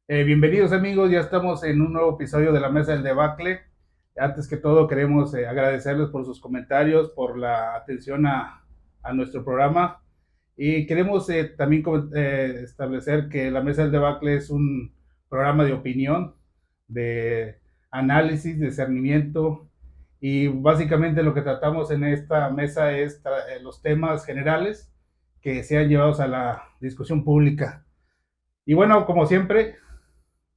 Bienvenidos amigos, ya estamos en un nuevo episodio de la Mesa del Debacle. Antes que todo queremos agradecerles por sus comentarios, por la atención a nuestro programa y queremos también establecer que la Mesa del Debacle es un programa de opinión, de análisis, discernimiento y básicamente lo que tratamos en esta mesa es los temas generales que sean llevados a la discusión pública. Y bueno, como siempre,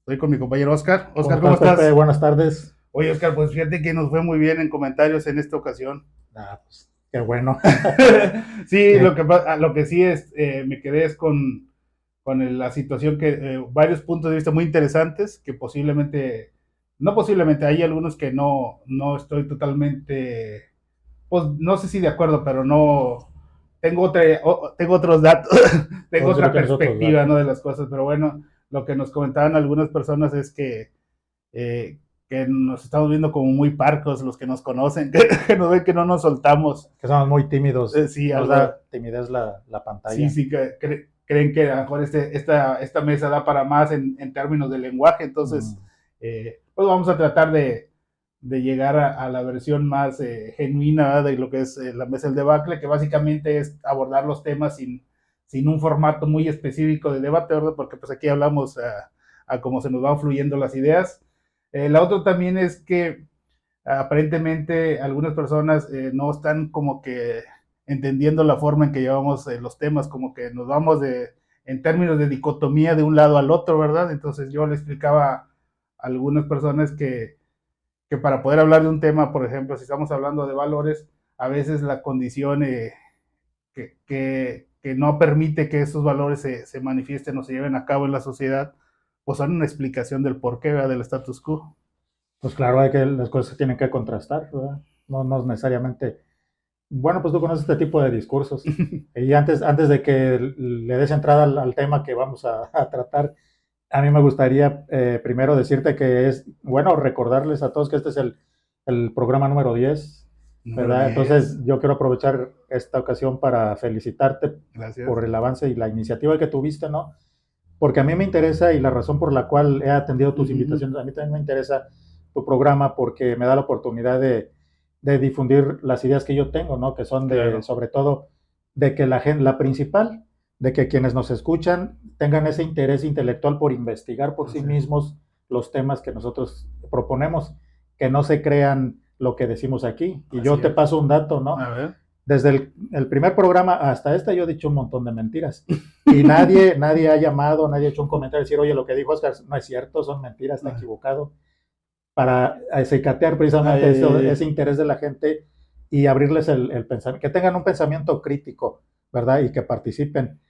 estoy con mi compañero Oscar. ¿Cómo Oscar, ¿cómo estás, Pepe? estás? Buenas tardes. Oye, Oscar, pues fíjate que nos fue muy bien en comentarios en esta ocasión. Pues qué bueno. Sí, lo que sí es, me quedé es con la situación que varios puntos de vista muy interesantes que posiblemente, no posiblemente, hay algunos que no estoy totalmente, pues no sé si de acuerdo, pero no, tengo otros datos, tengo Entonces, otra tienes otros perspectiva, ¿no? datos. De las cosas, pero bueno, lo que nos comentaban algunas personas es eh, que nos estamos viendo como muy parcos los que nos conocen, que nos ven que no nos soltamos. Que somos muy tímidos. Sí, Nos algo, da timidez la sí, pantalla. sí, creen que a lo mejor esta mesa da para más en términos de lenguaje, Mm. entonces, pues vamos a tratar de llegar a la versión más genuina, ¿verdad? De lo que es la mesa del debacle, que básicamente es abordar los temas sin un formato muy específico de debate, ¿verdad? Porque pues aquí hablamos a cómo se nos van fluyendo las ideas. La otra también es que aparentemente algunas personas no están como que entendiendo la forma en que llevamos los temas, como que nos vamos en términos de dicotomía de un lado al otro, ¿verdad? Entonces yo le explicaba a algunas personas que para poder hablar de un tema, por ejemplo, si estamos hablando de valores, a veces la condición que no permite que esos valores se manifiesten o se lleven a cabo en la sociedad, pues son una explicación del porqué, ¿verdad? Del status quo. Pues claro, hay que, las cosas se tienen que contrastar, ¿verdad? No es necesariamente. Bueno, pues tú conoces este tipo de discursos. Y antes de que le des entrada al tema que vamos a tratar, a mí me gustaría primero decirte que es bueno recordarles a todos que este es el programa número 10, Número ¿verdad? Entonces 10. yo quiero aprovechar esta ocasión para felicitarte Gracias. por el avance y la iniciativa que tuviste, ¿no? Porque a mí me interesa y la razón por la cual he atendido tus invitaciones, a mí también me interesa tu programa porque me da la oportunidad de difundir las ideas que yo tengo, ¿no? Que son Claro. sobre todo, de que la gente, la principal, de que quienes nos escuchan tengan ese interés intelectual por investigar por sí Sí. mismos los temas que nosotros proponemos, que no se crean lo que decimos aquí. Y Así yo te es. paso un dato, ¿no? A ver. Desde el primer programa hasta este yo he dicho un montón de mentiras. Y nadie ha llamado, nadie ha hecho un comentario y decir, oye, lo que dijo Oscar no es cierto, son mentiras, está equivocado. Para acicatear precisamente ese interés de la gente y abrirles el pensamiento, que tengan un pensamiento crítico, ¿verdad? Y que participen.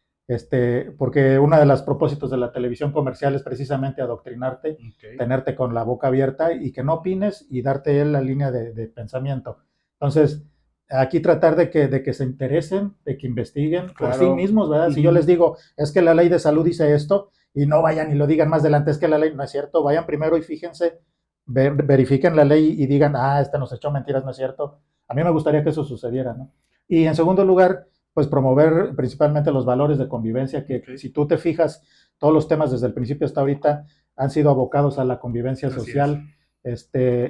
Porque uno de los propósitos de la televisión comercial es precisamente adoctrinarte, Okay. tenerte con la boca abierta y que no opines y darte la línea de pensamiento. Entonces, aquí tratar de que se interesen, de que investiguen por sí Claro. mismos, ¿verdad? Si yo les digo, es que la ley de salud dice esto, y no vayan y lo digan más adelante, es que la ley no es cierto, vayan primero y fíjense, verifiquen la ley y digan, este nos echó mentiras, no es cierto. A mí me gustaría que eso sucediera, ¿no? Y en segundo lugar, pues promover principalmente los valores de convivencia, que Okay. si tú te fijas, todos los temas desde el principio hasta ahorita han sido abocados a la convivencia Así es. social,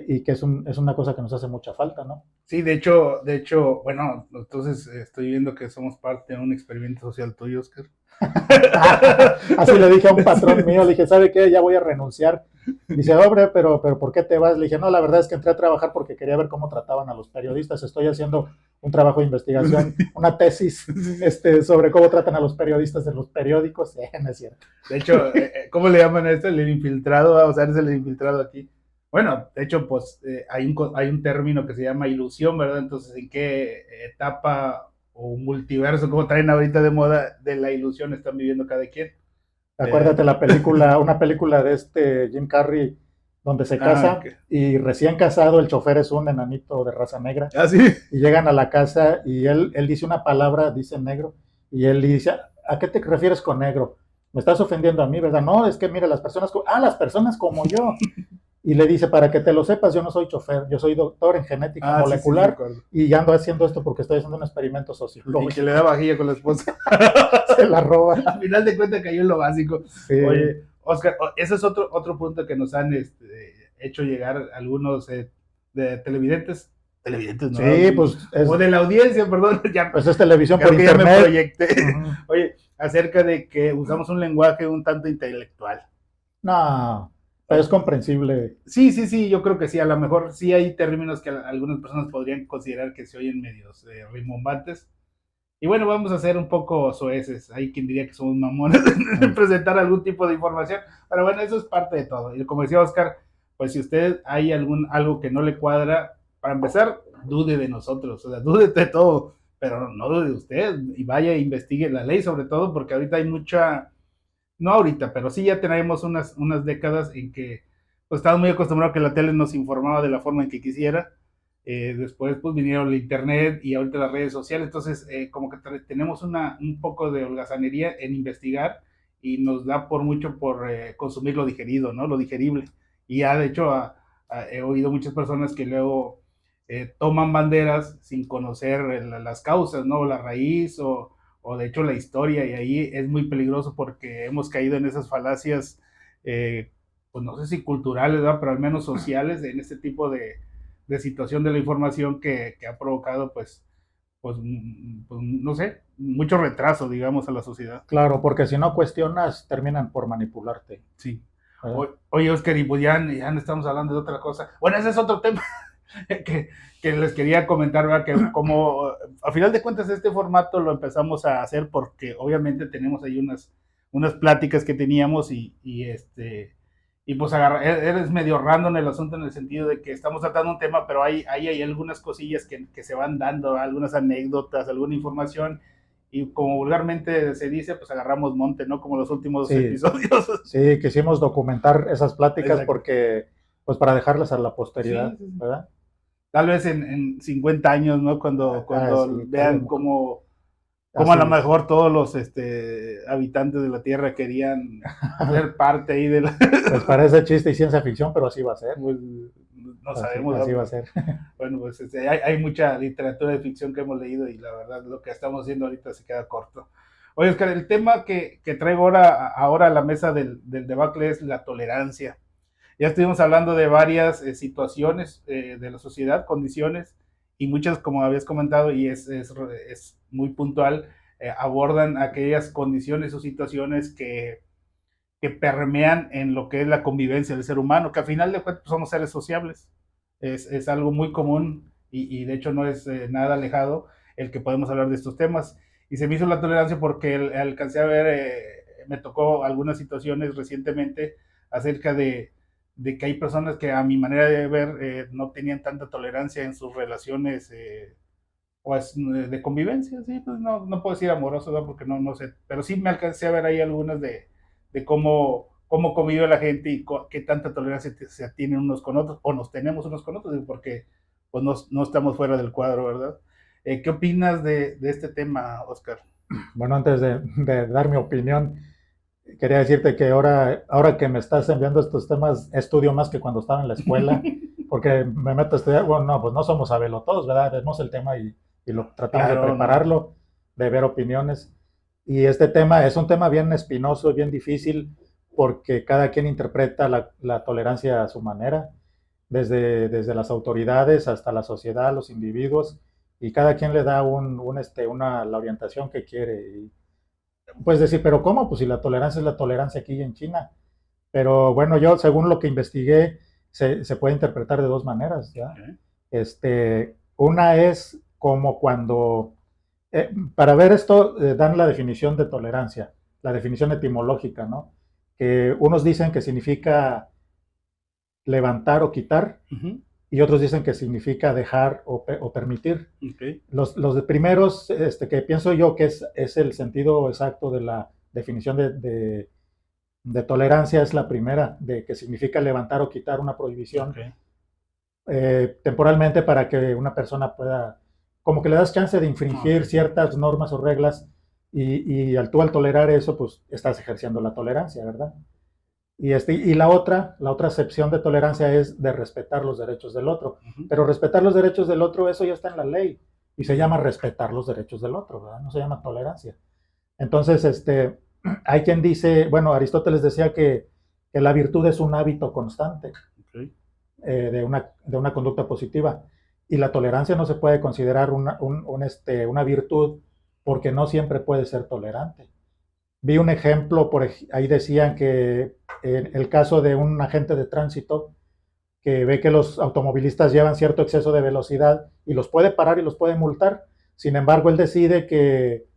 y que es una cosa que nos hace mucha falta, ¿no? Sí, de hecho, bueno, entonces estoy viendo que somos parte de un experimento social tuyo, Oscar. Así le dije a un patrón Sí. mío, le dije, ¿sabe qué? Ya voy a renunciar. Dice, hombre, pero ¿por qué te vas? Le dije, no, la verdad es que entré a trabajar porque quería ver cómo trataban a los periodistas. Estoy haciendo un trabajo de investigación, una tesis sobre cómo tratan a los periodistas de los periódicos. No es cierto. De hecho, ¿cómo le llaman a esto? El infiltrado, vamos a ver, es el infiltrado aquí. Bueno, de hecho, pues hay un término que se llama ilusión, ¿verdad? Entonces, ¿en qué etapa o multiverso, como traen ahorita de moda, de la ilusión están viviendo cada quien? Acuérdate una película de Jim Carrey, donde se casa Okay. y recién casado el chofer es un enanito de raza negra Ah, sí. y llegan a la casa y él dice una palabra, dice negro, y él dice, ¿a qué te refieres con negro? Me estás ofendiendo a mí, ¿verdad? No, es que mira, las personas como yo. Y le dice, para que te lo sepas, yo no soy chofer, yo soy doctor en genética Ah, sí, sí, sí, me molecular acuerdo. y ando haciendo esto porque estoy haciendo un experimento Y que le da sociológico. vajilla con la esposa. Se la roba. Al final de cuentas cayó en lo básico. Sí. Oye, Oscar, ese es otro punto que nos han hecho llegar algunos de televidentes, ¿no? Sí, pues O de la audiencia, perdón, ya, pues es televisión creo por que ya me internet. proyecté. Uh-huh. Oye, acerca de que usamos un lenguaje un tanto intelectual. No, es comprensible. Sí, yo creo que sí, a lo mejor sí hay términos que algunas personas podrían considerar que se oyen medios rimbombantes. Y bueno, vamos a ser un poco soeces. Hay quien diría que somos mamones en presentar algún tipo de información. Pero bueno, eso es parte de todo. Y como decía Oscar, pues si usted hay algo que no le cuadra, para empezar, dude de nosotros. O sea, dude de todo. Pero no dude de usted. Y vaya e investigue la ley, sobre todo, porque ahorita hay mucha. No ahorita, pero sí ya tenemos unas décadas en que pues estábamos muy acostumbrados a que la tele nos informaba de la forma en que quisiera. Después pues vinieron el internet y ahorita las redes sociales, entonces como que tenemos un poco de holgazanería en investigar y nos da por mucho por consumir lo digerido, ¿no? Lo digerible. Y ya de hecho he oído muchas personas que luego toman banderas sin conocer las causas, ¿no? La raíz o de hecho la historia, y ahí es muy peligroso porque hemos caído en esas falacias, pues no sé si culturales, ¿verdad? Pero al menos sociales, en este tipo de situación de la información que ha provocado, pues, no sé, mucho retraso, digamos, a la sociedad. Claro, porque si no cuestionas, terminan por manipularte. Sí. ¿Verdad? Oye, Oscar, y pues ya no estamos hablando de otra cosa. Bueno, ese es otro tema que, que les quería comentar, ¿verdad? Que como a final de cuentas este formato lo empezamos a hacer porque obviamente tenemos ahí unas pláticas que teníamos y pues eres medio random el asunto en el sentido de que estamos tratando un tema, pero hay algunas cosillas que se van dando, algunas anécdotas, alguna información, y como vulgarmente se dice, pues agarramos monte, ¿no? Como los últimos dos Sí, episodios. sí, quisimos documentar esas pláticas Exacto. porque, pues para dejarlas a la Sí, posteridad, sí, sí. ¿verdad? Tal vez en 50 años, ¿no? Cuando Sí, vean cómo a así lo es. mejor todos los habitantes de la Tierra querían ser parte ahí de la. Pues parece chiste y ciencia ficción, pero así va a ser. Pues no Así, sabemos, ¿no? así va a Pero ser. bueno, pues hay mucha literatura de ficción que hemos leído y la verdad lo que estamos haciendo ahorita se queda corto. Oye, Oscar, el tema que traigo ahora a la mesa del debacle es la tolerancia. Ya estuvimos hablando de varias situaciones de la sociedad, condiciones, y muchas, como habías comentado, y es muy puntual, abordan aquellas condiciones o situaciones que permean en lo que es la convivencia del ser humano, que al final de cuentas somos seres sociables. Es algo muy común y de hecho no es nada alejado el que podemos hablar de estos temas. Y se me hizo la tolerancia porque alcancé a ver, me tocó algunas situaciones recientemente acerca de que hay personas que a mi manera de ver no tenían tanta tolerancia en sus relaciones pues, de convivencia, sí, pues no puedo decir amoroso, ¿no? Porque no sé, pero sí me alcancé a ver ahí algunas de cómo convive la gente y qué tanta tolerancia se tienen unos con otros, o nos tenemos unos con otros, porque pues no estamos fuera del cuadro, ¿verdad? ¿Qué opinas de este tema, Oscar? Bueno, antes de dar mi opinión, quería decirte que ahora que me estás enviando estos temas, estudio más que cuando estaba en la escuela, porque me meto a estudiar. Bueno, no, pues no somos sabelotodos, ¿verdad? Vemos el tema y lo tratamos de Claro, no. prepararlo, de ver opiniones. Y este tema es un tema bien espinoso, bien difícil, porque cada quien interpreta la tolerancia a su manera, desde las autoridades hasta la sociedad, los individuos, y cada quien le da la orientación que quiere. Y, pues decir, pero ¿cómo? Pues si la tolerancia es la tolerancia aquí en China. Pero bueno, yo según lo que investigué, se puede interpretar de dos maneras, ¿ya? Okay. Una es como cuando, para ver esto, dan la definición de tolerancia, la definición etimológica, ¿no? Que unos dicen que significa levantar o quitar, Uh-huh. y otros dicen que significa dejar o permitir. Okay. Los de primeros, que pienso yo que es el sentido exacto de la definición de tolerancia, es la primera, de que significa levantar o quitar una prohibición, Okay. temporalmente, para que una persona pueda, como que le das chance de infringir Okay. ciertas normas o reglas, y tú al tolerar eso, pues estás ejerciendo la tolerancia, ¿verdad? Y la otra acepción de tolerancia es de respetar los derechos del otro. Uh-huh. Pero respetar los derechos del otro, eso ya está en la ley. Y se llama respetar los derechos del otro, ¿verdad? No se llama tolerancia. Entonces, hay quien dice, bueno, Aristóteles decía que que la virtud es un hábito constante Okay. de una conducta positiva. Y la tolerancia no se puede considerar una virtud porque no siempre puede ser tolerante. Vi un ejemplo, ahí decían que en el caso de un agente de tránsito que ve que los automovilistas llevan cierto exceso de velocidad y los puede parar y los puede multar. Sin embargo, él decide que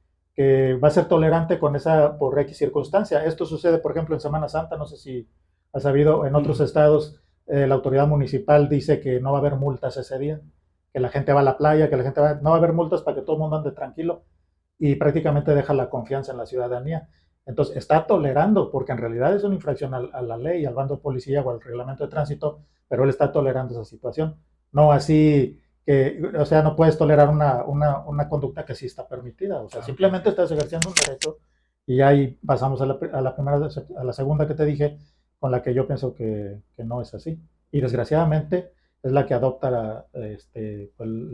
va a ser tolerante con esa por X circunstancia. Esto sucede, por ejemplo, en Semana Santa, no sé si has sabido, en otros estados la autoridad municipal dice que no va a haber multas ese día, que la gente va a la playa, que la gente no va a haber multas para que todo el mundo ande tranquilo y prácticamente deja la confianza en la ciudadanía. Entonces está tolerando, porque en realidad es una infracción a la ley, al bando de policía o al reglamento de tránsito, pero él está tolerando esa situación. No así que, o sea, no puedes tolerar una conducta que sí está permitida. O sea, simplemente estás ejerciendo un derecho y ahí pasamos a la segunda que te dije, con la que yo pienso que no es así. Y desgraciadamente es la que adopta la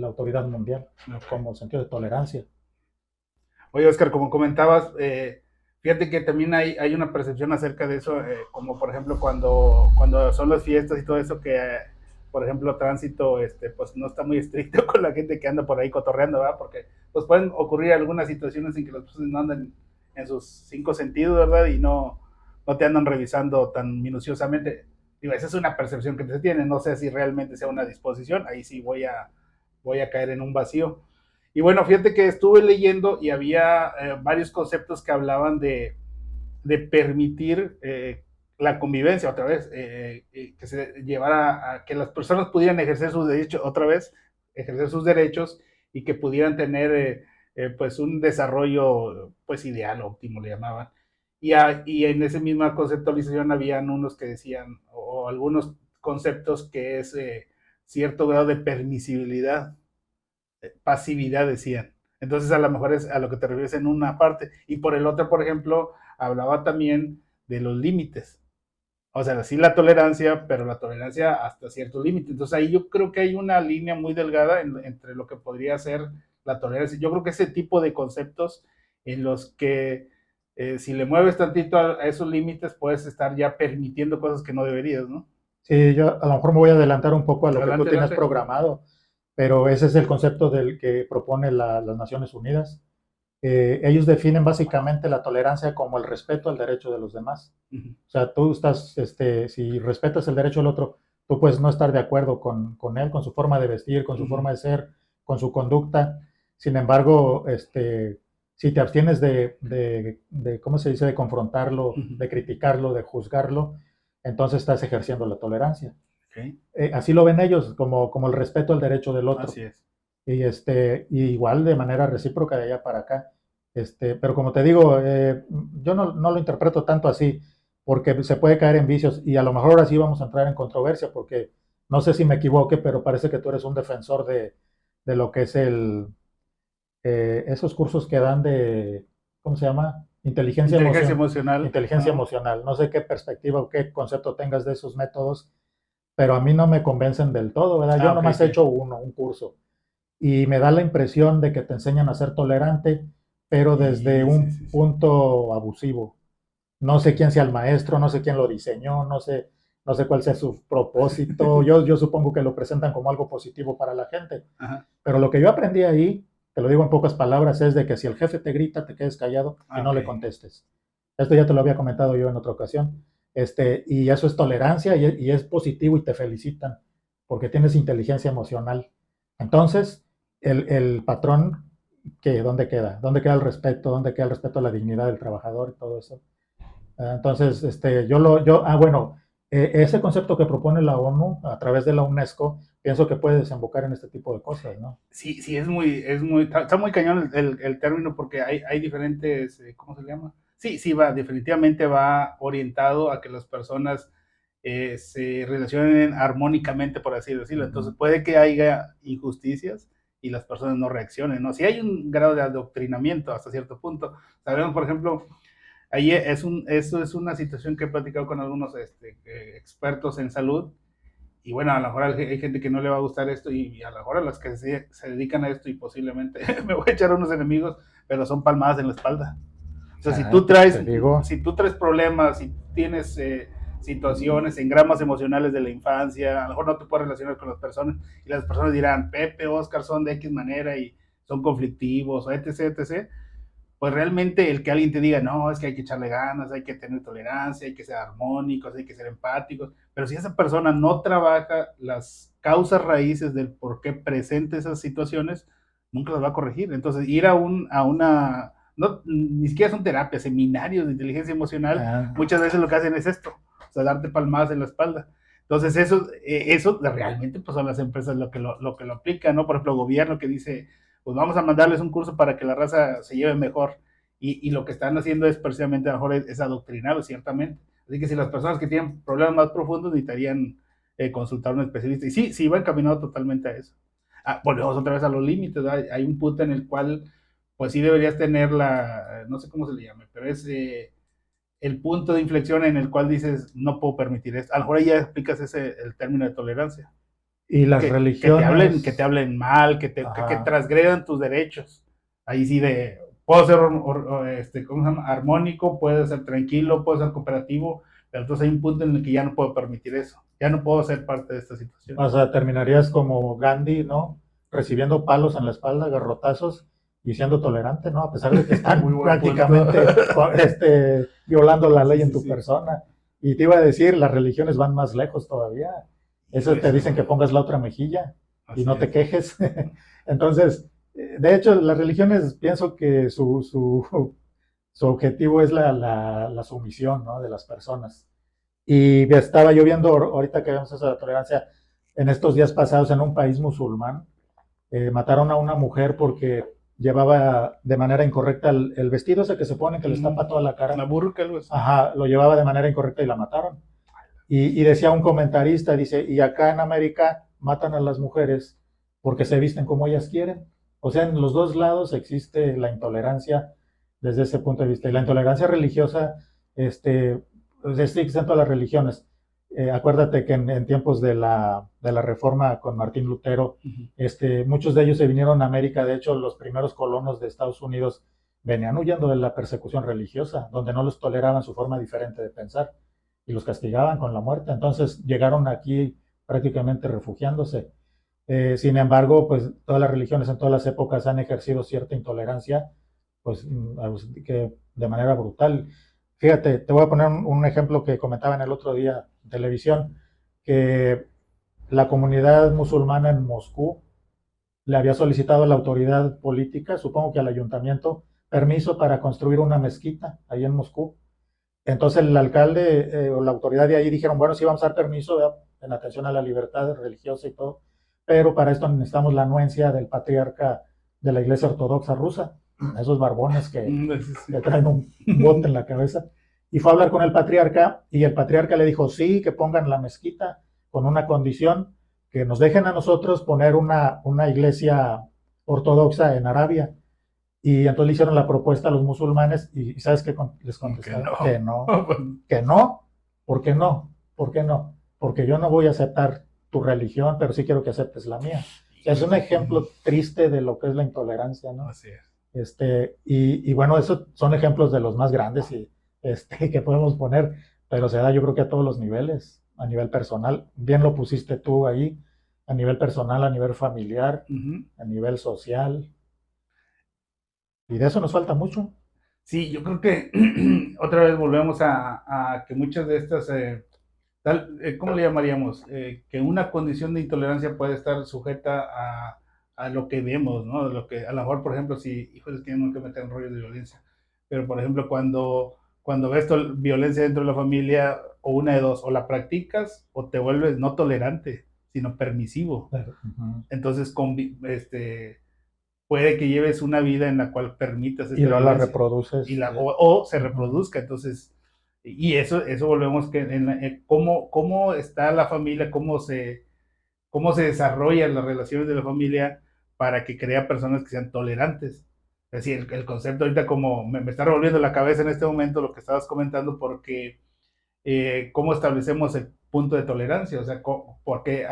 autoridad mundial como sentido de tolerancia. Oye, Oscar, como comentabas, fíjate que también hay una percepción acerca de eso, como por ejemplo cuando son las fiestas y todo eso, que por ejemplo tránsito pues no está muy estricto con la gente que anda por ahí cotorreando, ¿verdad? Porque pues pueden ocurrir algunas situaciones en que las personas no andan en sus cinco sentidos, ¿verdad? Y no te andan revisando tan minuciosamente. Digo, esa es una percepción que se tiene, no sé si realmente sea una disposición, ahí sí voy a caer en un vacío. Y bueno, fíjate que estuve leyendo y había varios conceptos que hablaban de permitir la convivencia otra vez, que se llevara a que las personas pudieran ejercer sus derechos otra vez, ejercer sus derechos y que pudieran tener pues un desarrollo pues ideal, óptimo le llamaban. Y en esa misma conceptualización habían unos que decían, o algunos conceptos que es cierto grado de permisibilidad, pasividad, decían. Entonces, a lo mejor es a lo que te refieres en una parte. Y por el otro, por ejemplo, hablaba también de los límites. O sea, sí la tolerancia, pero la tolerancia hasta cierto límite. Entonces, ahí yo creo que hay una línea muy delgada entre lo que podría ser la tolerancia. Yo creo que ese tipo de conceptos en los que si le mueves tantito a esos límites, puedes estar ya permitiendo cosas que no deberías, ¿no? Sí, yo a lo mejor me voy a adelantar un poco a lo que tú Adelante, tienes adelante. programado, pero ese es el concepto del que propone las Naciones Unidas. Ellos definen básicamente la tolerancia como el respeto al derecho de los demás. Uh-huh. O sea, tú estás, si respetas el derecho del otro, tú puedes no estar de acuerdo con él, con su forma de vestir, con su Uh-huh. forma de ser, con su conducta. Sin embargo, si te abstienes ¿cómo se dice?, de confrontarlo, Uh-huh. de criticarlo, de juzgarlo, entonces estás ejerciendo la tolerancia. Okay. Así lo ven ellos, como el respeto al derecho del otro. Así es. Y igual de manera recíproca de allá para acá. Pero como te digo, yo no lo interpreto tanto así, porque se puede caer en vicios y a lo mejor ahora sí vamos a entrar en controversia, porque no sé si me equivoque, pero parece que tú eres un defensor de lo que es esos cursos que dan ¿cómo se llama? Inteligencia emocional. Inteligencia emocional. No sé qué perspectiva o qué concepto tengas de esos métodos, pero a mí no me convencen del todo, ¿verdad? Yo Ok, nomás he sí. hecho un curso y me da la impresión de que te enseñan a ser tolerante, pero desde Sí, sí, un sí, sí. punto abusivo. No sé quién sea el maestro, no sé quién lo diseñó, no sé cuál sea su propósito. Yo supongo que lo presentan como algo positivo para la gente. Ajá. Pero lo que yo aprendí ahí, te lo digo en pocas palabras, es de que si el jefe te grita, te quedes callado y no Ok. le contestes. Esto ya te lo había comentado yo en otra ocasión. Y eso es tolerancia y es positivo y te felicitan porque tienes inteligencia emocional. Entonces, el patrón, ¿dónde queda? ¿Dónde queda el respeto? ¿Dónde queda el respeto a la dignidad del trabajador y todo eso? Entonces, bueno, ese concepto que propone la ONU a través de la UNESCO, pienso que puede desembocar en este tipo de cosas, ¿no? Sí, sí, está muy cañón el término porque hay diferentes, ¿cómo se llama? Sí, sí, definitivamente va orientado a que las personas se relacionen armónicamente, por así decirlo. Entonces puede que haya injusticias y las personas no reaccionen, ¿no? Si hay un grado de adoctrinamiento hasta cierto punto. Sabemos, por ejemplo, ahí eso es una situación que he platicado con algunos expertos en salud. Y bueno, a lo mejor hay gente que no le va a gustar esto y a lo mejor a las que se dedican a esto y posiblemente me voy a echar unos enemigos, pero son palmadas en la espalda. O sea, Te digo, si tú traes problemas, si tienes situaciones, engramas emocionales de la infancia, a lo mejor no te puedes relacionar con las personas, y las personas dirán, Pepe, Oscar son de X manera y son conflictivos, o etc, etc. Pues realmente el que alguien te diga, no, es que hay que echarle ganas, hay que tener tolerancia, hay que ser armónicos, hay que ser empáticos, pero si esa persona no trabaja las causas raíces del por qué presenta esas situaciones, nunca las va a corregir. Entonces, ir a una, no, ni siquiera son terapias, seminarios de inteligencia emocional, muchas veces lo que hacen es esto, o sea, darte palmadas en la espalda. Entonces, eso realmente pues son las empresas lo que lo aplican, ¿no? Por ejemplo, el gobierno que dice, pues vamos a mandarles un curso para que la raza se lleve mejor. Y lo que están haciendo es precisamente a lo mejor es adoctrinarlos, ciertamente. Así que si las personas que tienen problemas más profundos necesitarían consultar a un especialista. Y sí, sí, va encaminado totalmente a eso. Volvemos otra vez a los límites, ¿verdad? Hay un punto en el cual, pues sí deberías tener no sé cómo se le llame, pero es el punto de inflexión en el cual dices, no puedo permitir esto. A lo mejor ahí ya explicas el término de tolerancia. Y las religiones... Que te hablen mal, que transgredan tus derechos. Ahí sí puedo ser ¿cómo se llama? Armónico, puedo ser tranquilo, puedo ser cooperativo, pero entonces hay un punto en el que ya no puedo permitir eso. Ya no puedo ser parte de esta situación. O sea, terminarías como Gandhi, ¿no? Recibiendo palos en la espalda, garrotazos, y siendo tolerante, ¿no? A pesar de que están prácticamente violando la ley en tu persona. Y te iba a decir, las religiones van más lejos todavía. Eso te dicen que pongas la otra mejilla y no te quejes. Entonces, de hecho, las religiones, pienso que su objetivo es la sumisión, ¿no? De las personas. Y estaba yo viendo, ahorita que vemos esa tolerancia, en estos días pasados en un país musulmán, mataron a una mujer porque llevaba de manera incorrecta el vestido ese que se pone, que les tapa toda la cara. La burka, algo así. Ajá, lo llevaba de manera incorrecta y la mataron. Y decía un comentarista, dice, y acá en América matan a las mujeres porque se visten como ellas quieren. O sea, en los dos lados existe la intolerancia desde ese punto de vista. Y la intolerancia religiosa, pues existe en todas las religiones. Acuérdate que en tiempos de la Reforma con Martín Lutero, muchos de ellos se vinieron a América. De hecho, los primeros colonos de Estados Unidos venían huyendo de la persecución religiosa, donde no los toleraban su forma diferente de pensar y los castigaban con la muerte. Entonces llegaron aquí prácticamente refugiándose. Sin embargo, pues todas las religiones en todas las épocas han ejercido cierta intolerancia, pues que de manera brutal. Fíjate, te voy a poner un ejemplo que comentaban el otro día en televisión, que la comunidad musulmana en Moscú le había solicitado a la autoridad política, supongo que al ayuntamiento, permiso para construir una mezquita ahí en Moscú. Entonces el alcalde o la autoridad de ahí dijeron, bueno, sí vamos a dar permiso, ¿verdad?, en atención a la libertad religiosa y todo, pero para esto necesitamos la anuencia del patriarca de la Iglesia Ortodoxa rusa, esos barbones que le traen un bote en la cabeza. Y fue a hablar con el patriarca y el patriarca le dijo, sí, que pongan la mezquita con una condición, que nos dejen a nosotros poner una iglesia ortodoxa en Arabia. Y entonces le hicieron la propuesta a los musulmanes y ¿sabes qué les contestaron? Que no. Que no. ¿Por qué no? ¿Por qué no? Porque yo no voy a aceptar tu religión, pero sí quiero que aceptes la mía. O sea, es un ejemplo triste de lo que es la intolerancia, ¿no? Así es. Y bueno, esos son ejemplos de los más grandes que podemos poner, pero se da yo creo que a todos los niveles, a nivel personal. Bien lo pusiste tú ahí, a nivel personal, a nivel familiar, a nivel social. Y de eso nos falta mucho. Sí, yo creo que otra vez volvemos a que muchas de estas, ¿cómo le llamaríamos? Que una condición de intolerancia puede estar sujeta a lo que vemos, ¿no? Lo que, a lo mejor, por ejemplo, si, hijos, que no que meter en rollos de violencia, pero por ejemplo, cuando ves violencia dentro de la familia, o una de dos, o la practicas o te vuelves no tolerante, sino permisivo. Entonces, puede que lleves una vida en la cual permitas y luego la reproduces o se reproduzca. Entonces, y eso volvemos que cómo está la familia, cómo se desarrollan las relaciones de la familia para que crea personas que sean tolerantes. Es decir, el concepto ahorita como me está revolviendo la cabeza en este momento lo que estabas comentando, porque cómo establecemos el punto de tolerancia, o sea, porque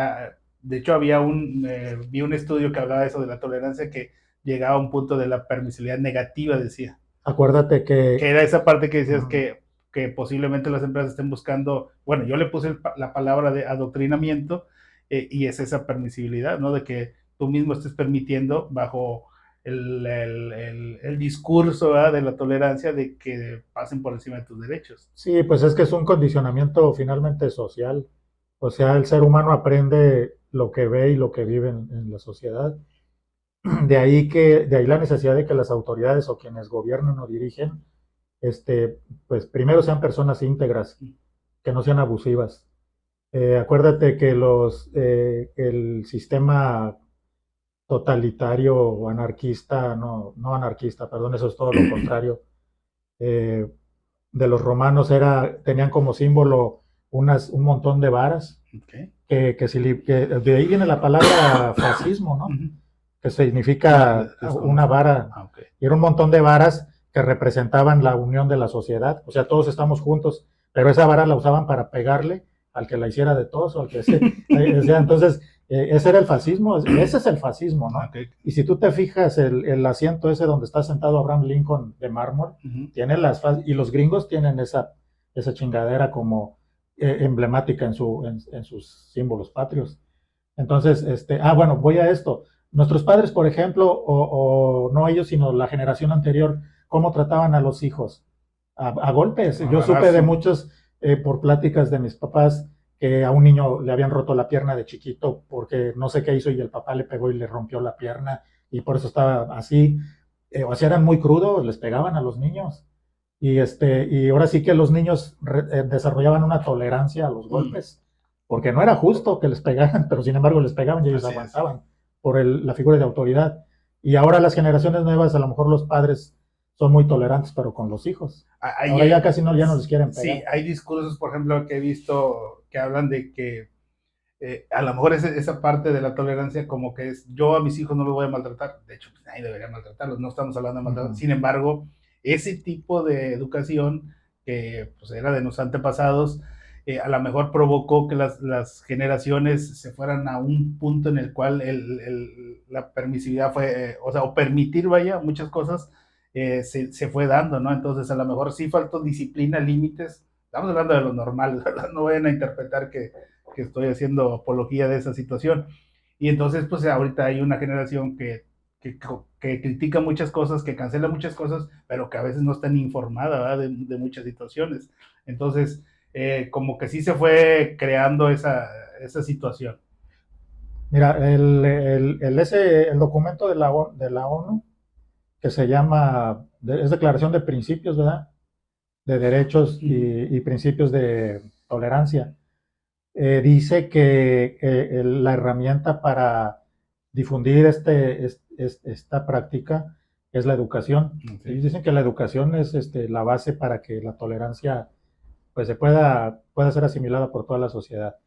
de hecho vi un estudio que hablaba de eso, de la tolerancia, que llegaba a un punto de la permisibilidad negativa, decía. Acuérdate que era esa parte que decías que que posiblemente las empresas estén buscando, bueno, yo le puse la palabra de adoctrinamiento, y es esa permisibilidad, ¿no? De que tú mismo estés permitiendo bajo el discurso, ¿verdad?, de la tolerancia, de que pasen por encima de tus derechos. Sí, pues es que es un condicionamiento finalmente social. O sea, el ser humano aprende lo que ve y lo que vive en la sociedad. De ahí la necesidad de que las autoridades o quienes gobiernan o dirigen, pues primero sean personas íntegras, que no sean abusivas. Acuérdate que el sistema totalitario o anarquista, no anarquista, perdón, eso es todo lo contrario, eh, de los romanos tenían como símbolo un montón de varas, Okay. que de ahí viene la palabra fascismo, ¿no? Que significa una vara, Okay. y era un montón de varas que representaban la unión de la sociedad, o sea, todos estamos juntos, pero esa vara la usaban para pegarle al que la hiciera de tos o al que o sea, entonces, ese era el fascismo, ese es el fascismo, ¿no? Okay. Y si tú te fijas, el asiento ese donde está sentado Abraham Lincoln de mármol, tiene y los gringos tienen esa chingadera como emblemática en sus símbolos patrios. Entonces, bueno, voy a esto. Nuestros padres, por ejemplo, o no ellos, sino la generación anterior, ¿cómo trataban a los hijos? A golpes. Yo supe de muchos, por pláticas de mis papás, que a un niño le habían roto la pierna de chiquito porque no sé qué hizo y el papá le pegó y le rompió la pierna y por eso estaba así. O sea, eran muy crudos, les pegaban a los niños. Y ahora sí que los niños desarrollaban una tolerancia a los golpes, porque no era justo que les pegaran, pero sin embargo les pegaban y ellos aguantaban por la figura de autoridad. Y ahora las generaciones nuevas, a lo mejor los padres son muy tolerantes, pero con los hijos. Ahora ya casi ya no les quieren pegar. Sí, hay discursos, por ejemplo, que he visto que hablan de que a lo mejor esa parte de la tolerancia como que es, yo a mis hijos no los voy a maltratar, de hecho, pues, nadie debería maltratarlos, no estamos hablando de maltratar, sin embargo, ese tipo de educación que pues, era de nuestros antepasados, a lo mejor provocó que las generaciones se fueran a un punto en el cual la permisividad fue, o permitir, vaya, muchas cosas se fue dando, ¿no? Entonces, a lo mejor sí faltó disciplina, límites, estamos hablando de lo normal, ¿verdad? No vayan a interpretar que estoy haciendo apología de esa situación. Y entonces, pues ahorita hay una generación que critica muchas cosas, que cancela muchas cosas, pero que a veces no están informada de muchas situaciones. Entonces, como que sí se fue creando esa situación. Mira, el documento de la ONU, que se llama, es Declaración de Principios, ¿verdad? De Derechos y Principios de Tolerancia. Dice que la herramienta para difundir esta práctica es la educación. Okay. Ellos dicen que la educación es la base para que la tolerancia pues se pueda ser asimilada por toda la sociedad.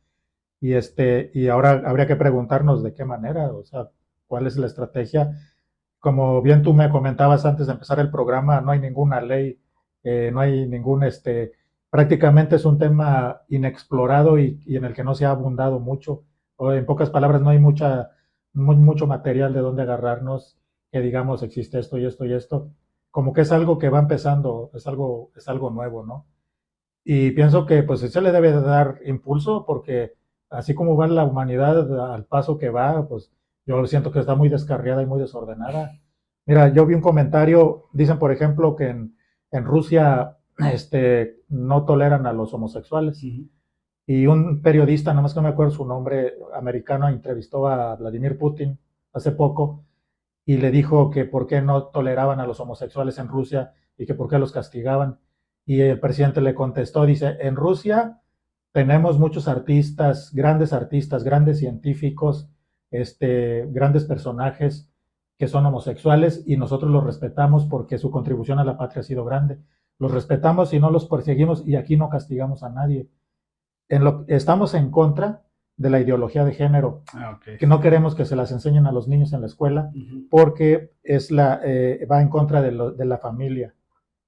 Y ahora habría que preguntarnos de qué manera, o sea, cuál es la estrategia. Como bien tú me comentabas antes de empezar el programa, no hay ninguna ley, no hay ningún, prácticamente es un tema inexplorado y en el que no se ha abundado mucho. O en pocas palabras, no hay mucho material de dónde agarrarnos que digamos existe esto y esto y esto. Como que es algo que va empezando, es algo nuevo, ¿no? Y pienso que pues se le debe dar impulso porque así como va la humanidad al paso que va, pues yo siento que está muy descarriada y muy desordenada. Mira, yo vi un comentario, dicen por ejemplo que en Rusia no toleran a los homosexuales. Y un periodista, nada más que no me acuerdo su nombre, americano, entrevistó a Vladimir Putin hace poco y le dijo que por qué no toleraban a los homosexuales en Rusia y que por qué los castigaban. Y el presidente le contestó, dice, en Rusia tenemos muchos artistas, grandes científicos, grandes personajes que son homosexuales y nosotros los respetamos porque su contribución a la patria ha sido grande. Los respetamos y no los perseguimos y aquí no castigamos a nadie. Estamos en contra de la ideología de género, que no queremos que se las enseñen a los niños en la escuela porque va en contra de la familia.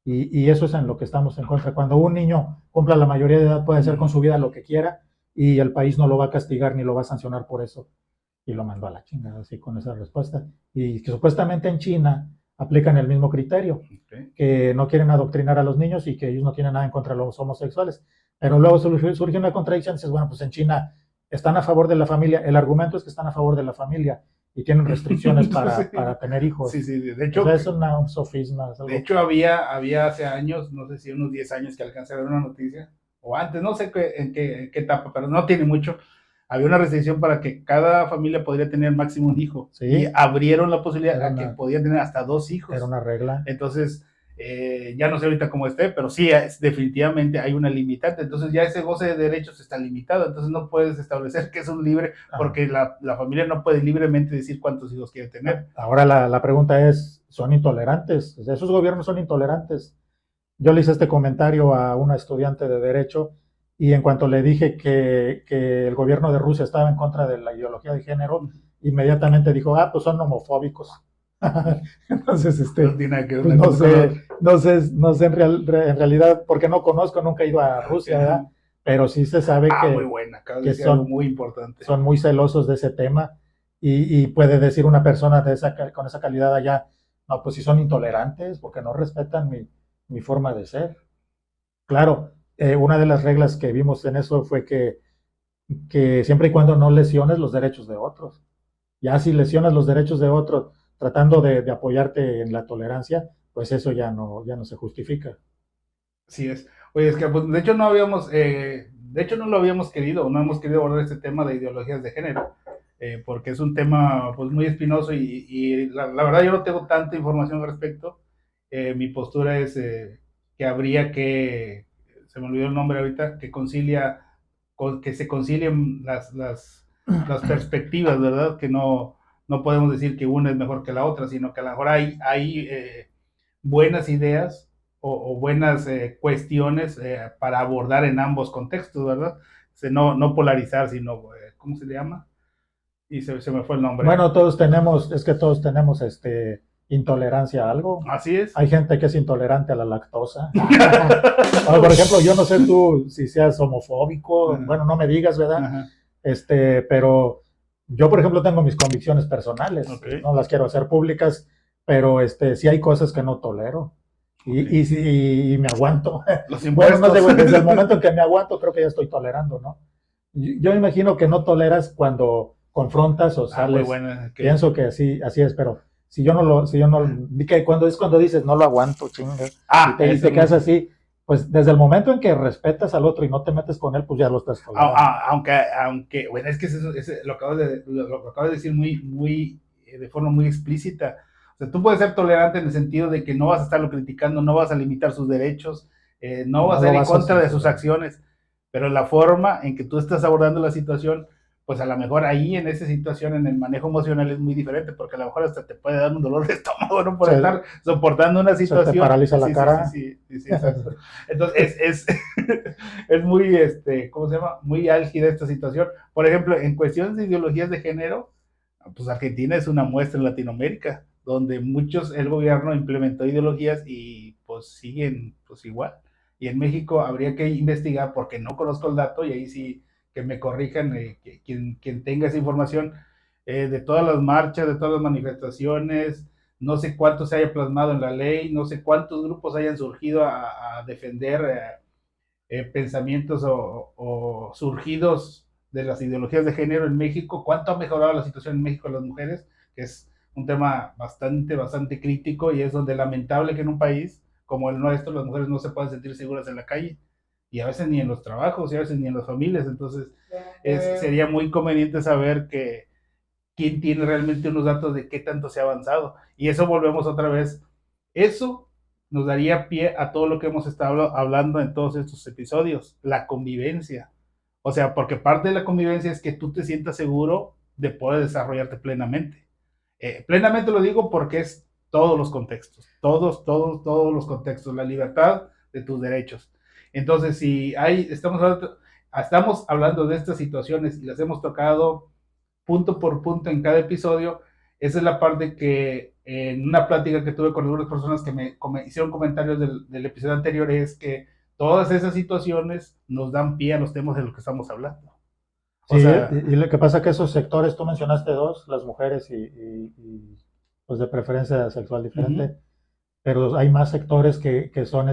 Y eso es en lo que estamos en contra. Cuando un niño cumpla la mayoría de edad puede hacer con su vida lo que quiera y el país no lo va a castigar ni lo va a sancionar por eso. Y lo mandó a la chingada así con esa respuesta. Y que supuestamente en China aplican el mismo criterio, Okay. que no quieren adoctrinar a los niños y que ellos no tienen nada en contra de los homosexuales. Pero luego surge una contradicción, dices, bueno, pues en China están a favor de la familia, el argumento es que están a favor de la familia y tienen restricciones para tener Sí, hijos. sí, de O hecho, sea, es un sofisma, es de algo hecho que... había hace años, no sé si unos 10 años que alcancé a ver una noticia, o antes, no sé en qué etapa, pero no tiene mucho, había una restricción para que cada familia podría tener máximo un hijo, y Sí, abrieron la posibilidad era a que podían tener hasta 2 hijos. una regla. Entonces, ya no sé ahorita cómo esté, pero sí, definitivamente hay una limitante. Entonces, ya ese goce de derechos está limitado. Entonces, no puedes establecer que es un libre, porque la familia no puede libremente decir cuántos hijos quiere tener. Ahora la pregunta es, ¿son intolerantes? O sea, esos gobiernos son intolerantes. Yo le hice este comentario a una estudiante de Derecho y en cuanto le dije que el gobierno de Rusia estaba en contra de la ideología de género, inmediatamente dijo, ah, pues son homofóbicos. Entonces, No tiene nada que ver pues una cosa con la otra. no sé en realidad, porque no conozco, nunca he ido a Rusia, ¿verdad? Pero sí se sabe Muy buena, acabas de que decir algo muy importante. son muy celosos de ese tema y puede decir una persona con esa calidad allá, no, pues si son intolerantes porque no respetan mi forma de ser. Claro, una de las reglas que vimos en eso fue que siempre y cuando no lesiones los derechos de otros. Ya si lesionas los derechos de otros tratando de apoyarte en la tolerancia, pues eso ya no se justifica. Sí es. Oye, es que pues, de hecho no habíamos, de hecho no lo habíamos querido, no hemos querido abordar este tema de ideologías de género, porque es un tema pues muy espinoso y la verdad yo no tengo tanta información al respecto. Mi postura es que habría que, se me olvidó el nombre ahorita, que se concilien las perspectivas, ¿verdad? Que no podemos decir que una es mejor que la otra, sino que a lo mejor hay buenas ideas o buenas cuestiones para abordar en ambos contextos, ¿verdad? No polarizar, sino, ¿cómo se le llama? Y se me fue el nombre. Bueno, es que todos tenemos intolerancia a algo. Así es. Hay gente que es intolerante a la lactosa. Bueno, por ejemplo, yo no sé tú si seas homofóbico, bueno, no me digas, ¿verdad? Ajá. Pero yo, por ejemplo, tengo mis convicciones personales, Okay. no las quiero hacer públicas, pero sí hay cosas que no tolero y me aguanto. Los Bueno, impuestos. no sé, desde el momento en que me aguanto, creo que ya estoy tolerando, ¿no? Yo me imagino que no toleras cuando confrontas o sales. Muy buena. Okay. Pienso que así es, pero si yo no, que cuando dices no lo aguanto, chinga, y te quedas así, pues desde el momento en que respetas al otro y no te metes con él, pues ya lo estás tolerando. Aunque, bueno, es que lo acabas de decir de forma muy explícita. O sea, tú puedes ser tolerante en el sentido de que no vas a estarlo criticando, no vas a limitar sus derechos, no vas a ir en contra de sus acciones, pero la forma en que tú estás abordando la situación, pues a lo mejor ahí en esa situación, en el manejo emocional es muy diferente, porque a lo mejor hasta te puede dar un dolor de estómago, ¿no? Por estar soportando una situación. Se te paraliza la cara. Sí, exacto. Entonces, es muy, ¿cómo se llama? Muy álgida esta situación. Por ejemplo, en cuestiones de ideologías de género, pues Argentina es una muestra en Latinoamérica, donde el gobierno implementó ideologías y pues siguen pues igual. Y en México habría que investigar, porque no conozco el dato, y ahí sí que me corrijan quien tenga esa información, de todas las marchas, de todas las manifestaciones, no sé cuánto se haya plasmado en la ley, no sé cuántos grupos hayan surgido a defender pensamientos o surgidos de las ideologías de género en México, cuánto ha mejorado la situación en México de las mujeres, que es un tema bastante crítico y es donde lamentable que en un país como el nuestro las mujeres no se puedan sentir seguras en la calle y a veces ni en los trabajos y a veces ni en las familias. Entonces sería muy conveniente saber quién tiene realmente unos datos de qué tanto se ha avanzado. Y eso volvemos otra vez. Eso nos daría pie a todo lo que hemos estado hablando en todos estos episodios, la convivencia. O sea, porque parte de la convivencia es que tú te sientas seguro de poder desarrollarte plenamente. Plenamente lo digo porque es todos los contextos, todos los contextos, la libertad de tus derechos. Entonces, si estamos hablando de estas situaciones y las hemos tocado punto por punto en cada episodio, esa es la parte que en una plática que tuve con algunas personas que me hicieron comentarios del episodio anterior, es que todas esas situaciones nos dan pie a los temas de los que estamos hablando. Sí, y lo que pasa es que esos sectores, tú mencionaste dos, las mujeres pues de preferencia sexual diferente, Ujú. pero hay más sectores que son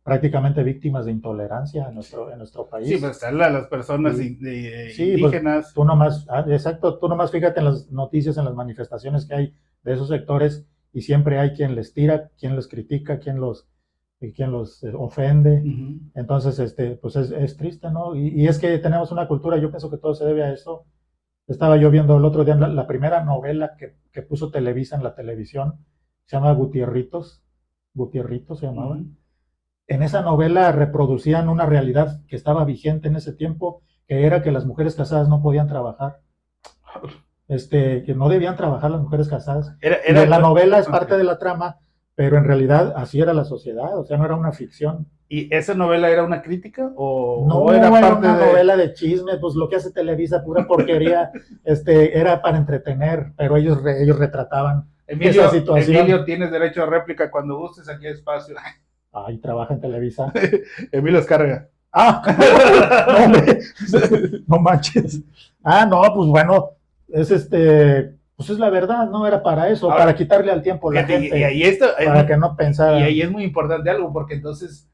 prácticamente víctimas de intolerancia en nuestro Sí, país. pues están las personas Y sí, pues indígenas. tú nomás, exacto, tú nomás fíjate en las noticias, en las manifestaciones que hay de esos sectores y siempre hay quien les tira, quien los critica, quien los ofende. Ujú. Entonces, pues es triste, ¿no? Y es que tenemos una cultura, yo pienso que todo se debe a eso. Estaba yo viendo el otro día la primera novela que puso Televisa en la televisión, se llama Gutierritos, Gutierritos se llamaba. Ujú. En esa novela reproducían una realidad que estaba vigente en ese tiempo, que era que las mujeres casadas no podían trabajar, que no debían trabajar las mujeres casadas. Era, Y era, en la novela es ok. parte de la trama, pero en realidad así era la sociedad, o sea, no era una ficción. ¿Y esa novela era una crítica o era No era parte una de... novela de chisme, pues lo que hace Televisa, pura porquería, era para entretener, pero ellos retrataban esa situación. Emilio, tienes derecho a réplica cuando gustes, aquí hay espacio. Ay, trabaja en Televisa. Emilio descarga. Ah, no, no manches. Ah, no, pues bueno, pues es la verdad, no era para eso, para Ahora, quitarle al tiempo a la fíjate, y gente, ahí esto es para muy, que no y ahí pensaran. es muy importante algo, porque entonces,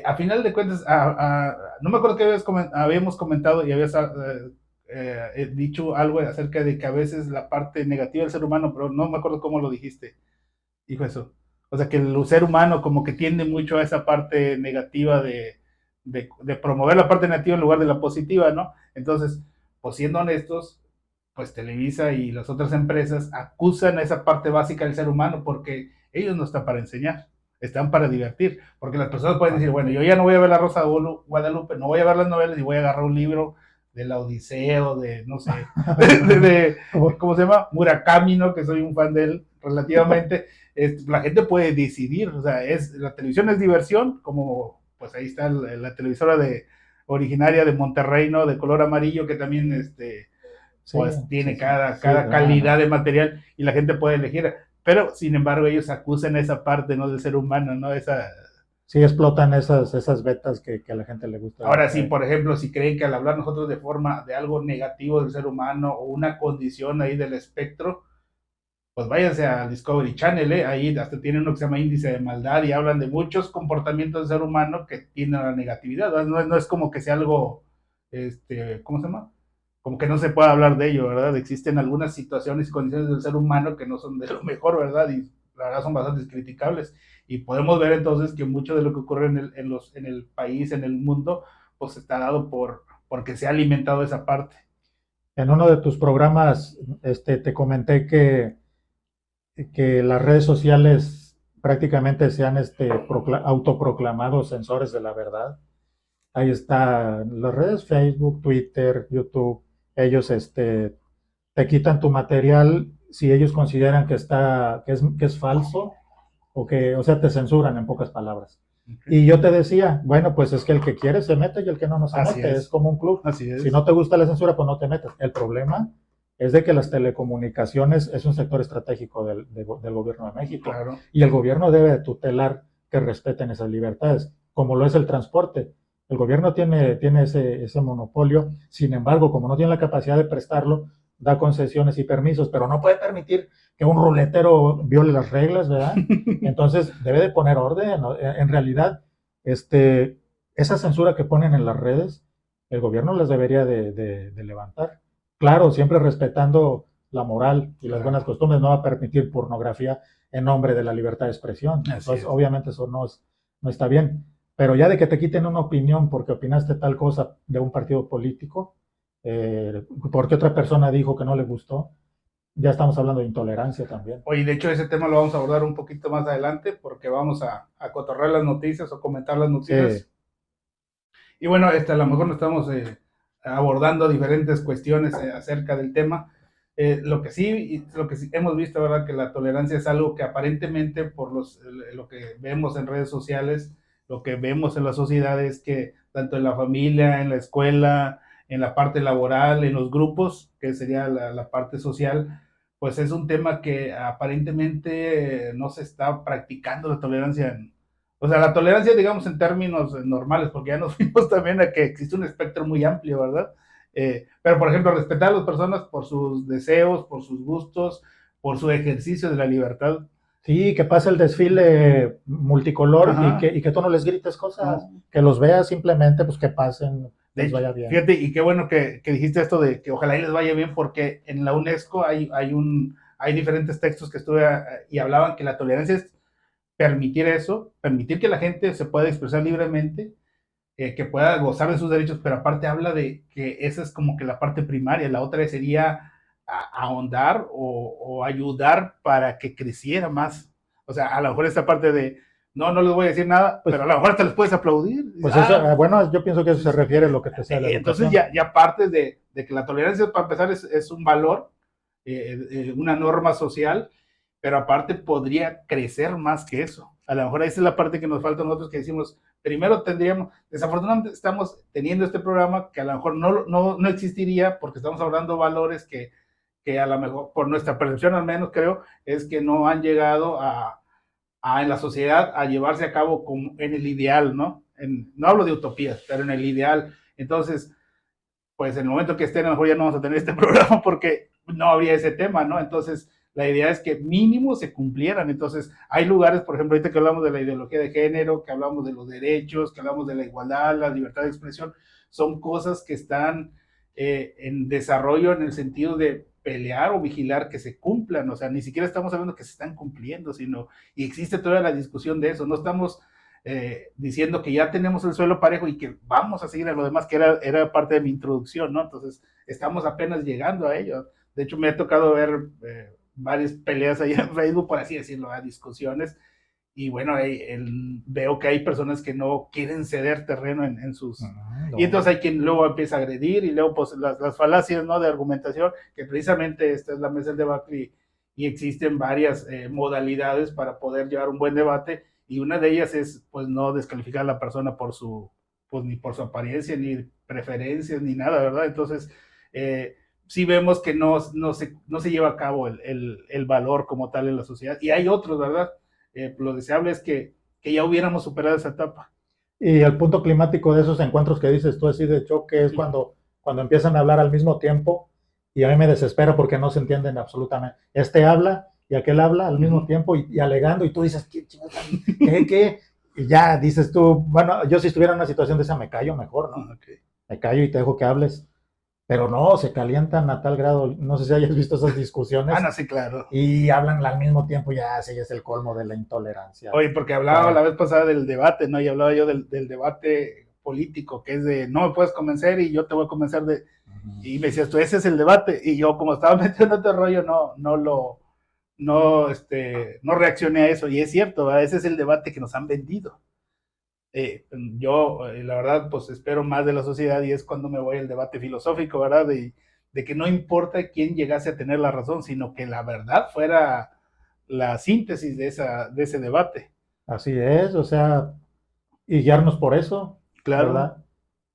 a final de cuentas, no me acuerdo que habíamos comentado y habías dicho algo acerca de que a veces la parte negativa del ser humano, pero no me acuerdo cómo lo dijiste, dijo eso. O sea, que el ser humano como que tiende mucho a esa parte negativa de promover la parte negativa en lugar de la positiva, ¿no? Entonces, pues siendo honestos, pues Televisa y las otras empresas acusan a esa parte básica del ser humano porque ellos no están para enseñar, están para divertir. Porque las personas pueden decir, bueno, yo ya no voy a ver la Rosa de Guadalupe, no voy a ver las novelas y voy a agarrar un libro de la Odisea o de, no sé, ¿cómo se llama? Murakami, ¿no? Que soy un fan de él relativamente. La gente puede decidir, o sea, la televisión es diversión, como pues ahí está la televisora originaria de Monterrey, ¿no? De color amarillo, que también Sí, pues sí, tiene sí, sí, cada no, calidad no. de material y la gente puede elegir, pero sin embargo ellos acusan esa parte, ¿no? Del ser humano, ¿no? Sí explotan esas vetas que a la gente le gusta ver. Ahora sí, por ejemplo, si creen que al hablar nosotros de forma de algo negativo del ser humano o una condición ahí del espectro, pues váyanse a Discovery Channel, ¿eh? Ahí hasta tienen uno que se llama índice de maldad y hablan de muchos comportamientos del ser humano que tienen la negatividad, ¿verdad? No es como que sea algo, ¿cómo se llama? Como que no se pueda hablar de ello, ¿verdad? Existen algunas situaciones y condiciones del ser humano que no son de lo mejor, ¿verdad? Y la verdad son bastante criticables. Y podemos ver entonces que mucho de lo que ocurre en el país, en el mundo, pues está dado porque se ha alimentado esa parte. En uno de tus programas, te comenté que las redes sociales prácticamente se han autoproclamado censores de la verdad. Ahí están las redes Facebook, Twitter, YouTube. Ellos te quitan tu material si ellos consideran que es falso o sea, te censuran en pocas palabras. Okay. Y yo te decía, bueno, pues es que el que quiere se mete y el que no se Así mete, es es, como un club. así Si es. no te gusta la censura, pues no te metes. El problema es de que las telecomunicaciones es un sector estratégico del gobierno de México Claro. y el gobierno debe tutelar que respeten esas libertades, como lo es el transporte. El gobierno tiene ese monopolio, sin embargo, como no tiene la capacidad de prestarlo, da concesiones y permisos, pero no puede permitir que un ruletero viole las reglas, ¿verdad? Entonces debe de poner orden. En realidad, esa censura que ponen en las redes, el gobierno las debería de levantar. Claro, siempre respetando la moral y las buenas Claro. costumbres, no va a permitir pornografía en nombre de la libertad de expresión. Así Entonces, es. obviamente eso no está bien. Pero ya de que te quiten una opinión porque opinaste tal cosa de un partido político, porque otra persona dijo que no le gustó, ya estamos hablando de intolerancia también. Oye, de hecho, ese tema lo vamos a abordar un poquito más adelante porque vamos a cotorrear las noticias o comentar las Sí, noticias. Y bueno, a lo mejor no estamos abordando diferentes cuestiones acerca del tema. Lo que sí hemos visto, ¿verdad? Que la tolerancia es algo que aparentemente por lo que vemos en redes sociales, lo que vemos en la sociedad es que tanto en la familia, en la escuela, en la parte laboral, en los grupos, que sería la parte social, pues es un tema que aparentemente no se está practicando la tolerancia o sea, la tolerancia, digamos, en términos normales, porque ya nos fuimos también a que existe un espectro muy amplio, ¿verdad? Pero, por ejemplo, respetar a las personas por sus deseos, por sus gustos, por su ejercicio de la libertad. Sí, que pase el desfile multicolor Ajá. y que tú no les grites cosas, No. que los veas simplemente, pues que pasen, De les hecho, vaya bien. fíjate, y qué bueno que dijiste esto de que ojalá y les vaya bien, porque en la UNESCO hay diferentes textos que estuve y hablaban que la tolerancia es permitir eso, permitir que la gente se pueda expresar libremente, que pueda gozar de sus derechos, pero aparte habla de que esa es como que la parte primaria, la otra sería ahondar o ayudar para que creciera más. O sea, a lo mejor esta parte de, no, no les voy a decir nada, Pues, pero a lo mejor hasta les puedes aplaudir. pues eso, Ah, bueno, yo pienso que eso se refiere a lo que te decía de la entonces educación. ya parte de que la tolerancia, para empezar, es un valor, una norma social, pero aparte podría crecer más que eso. A lo mejor esa es la parte que nos falta a nosotros, que decimos, primero tendríamos, desafortunadamente estamos teniendo este programa que a lo mejor no existiría porque estamos hablando de valores que a lo mejor, por nuestra percepción al menos creo, es que no han llegado en la sociedad a llevarse a cabo como en el ideal, ¿no? No hablo de utopías, pero en el ideal. Entonces, pues en el momento que estén, a lo mejor ya no vamos a tener este programa porque no habría ese tema, ¿no? Entonces, la idea es que mínimo se cumplieran. Entonces, hay lugares, por ejemplo, ahorita que hablamos de la ideología de género, que hablamos de los derechos, que hablamos de la igualdad, la libertad de expresión, son cosas que están en desarrollo en el sentido de pelear o vigilar que se cumplan. O sea, ni siquiera estamos hablando que se están cumpliendo, sino, y existe toda la discusión de eso. No estamos diciendo que ya tenemos el suelo parejo y que vamos a seguir a lo demás, que era parte de mi introducción, ¿no? Entonces, estamos apenas llegando a ello. De hecho, me ha tocado ver varias peleas ahí en Facebook, por así decirlo, a discusiones, y bueno, veo que hay personas que no quieren ceder terreno en sus... No. Y entonces hay quien luego empieza a agredir y luego pues las falacias, ¿no?, de argumentación, que precisamente esta es la mesa del debate y existen varias modalidades para poder llevar un buen debate, y una de ellas es pues no descalificar a la persona por su, pues ni por su apariencia, ni preferencias, ni nada, ¿verdad? Entonces, sí vemos que no se lleva a cabo el valor como tal en la sociedad, y hay otros, ¿verdad? Lo deseable es que ya hubiéramos superado esa etapa. Y el punto climático de esos encuentros que dices tú así de choque es cuando empiezan a hablar al mismo tiempo y a mí me desespera porque no se entienden absolutamente. Este habla y aquel habla al mismo tiempo y alegando y tú dices, ¿qué? Y ya dices tú, bueno, yo si estuviera en una situación de esa me callo mejor, ¿no? Okay. Me callo y te dejo que hables. Pero no, se calientan a tal grado, no sé si hayas visto esas discusiones. No, sí, claro. Y hablan al mismo tiempo, ya sí es el colmo de la intolerancia. Oye, porque hablaba la vez pasada del debate, ¿no? Y hablaba yo del debate político, que es de no me puedes convencer y yo te voy a convencer de... Y me decías tú, ese es el debate. Y yo, como estaba metido en otro rollo, no reaccioné a eso. Y es cierto, ¿verdad? Ese es el debate que nos han vendido. Yo, la verdad, pues espero más de la sociedad y es cuando me voy al debate filosófico, ¿verdad? De que no importa quién llegase a tener la razón, sino que la verdad fuera la síntesis de ese debate. Así es, o sea, y guiarnos por eso, Claro. ¿verdad?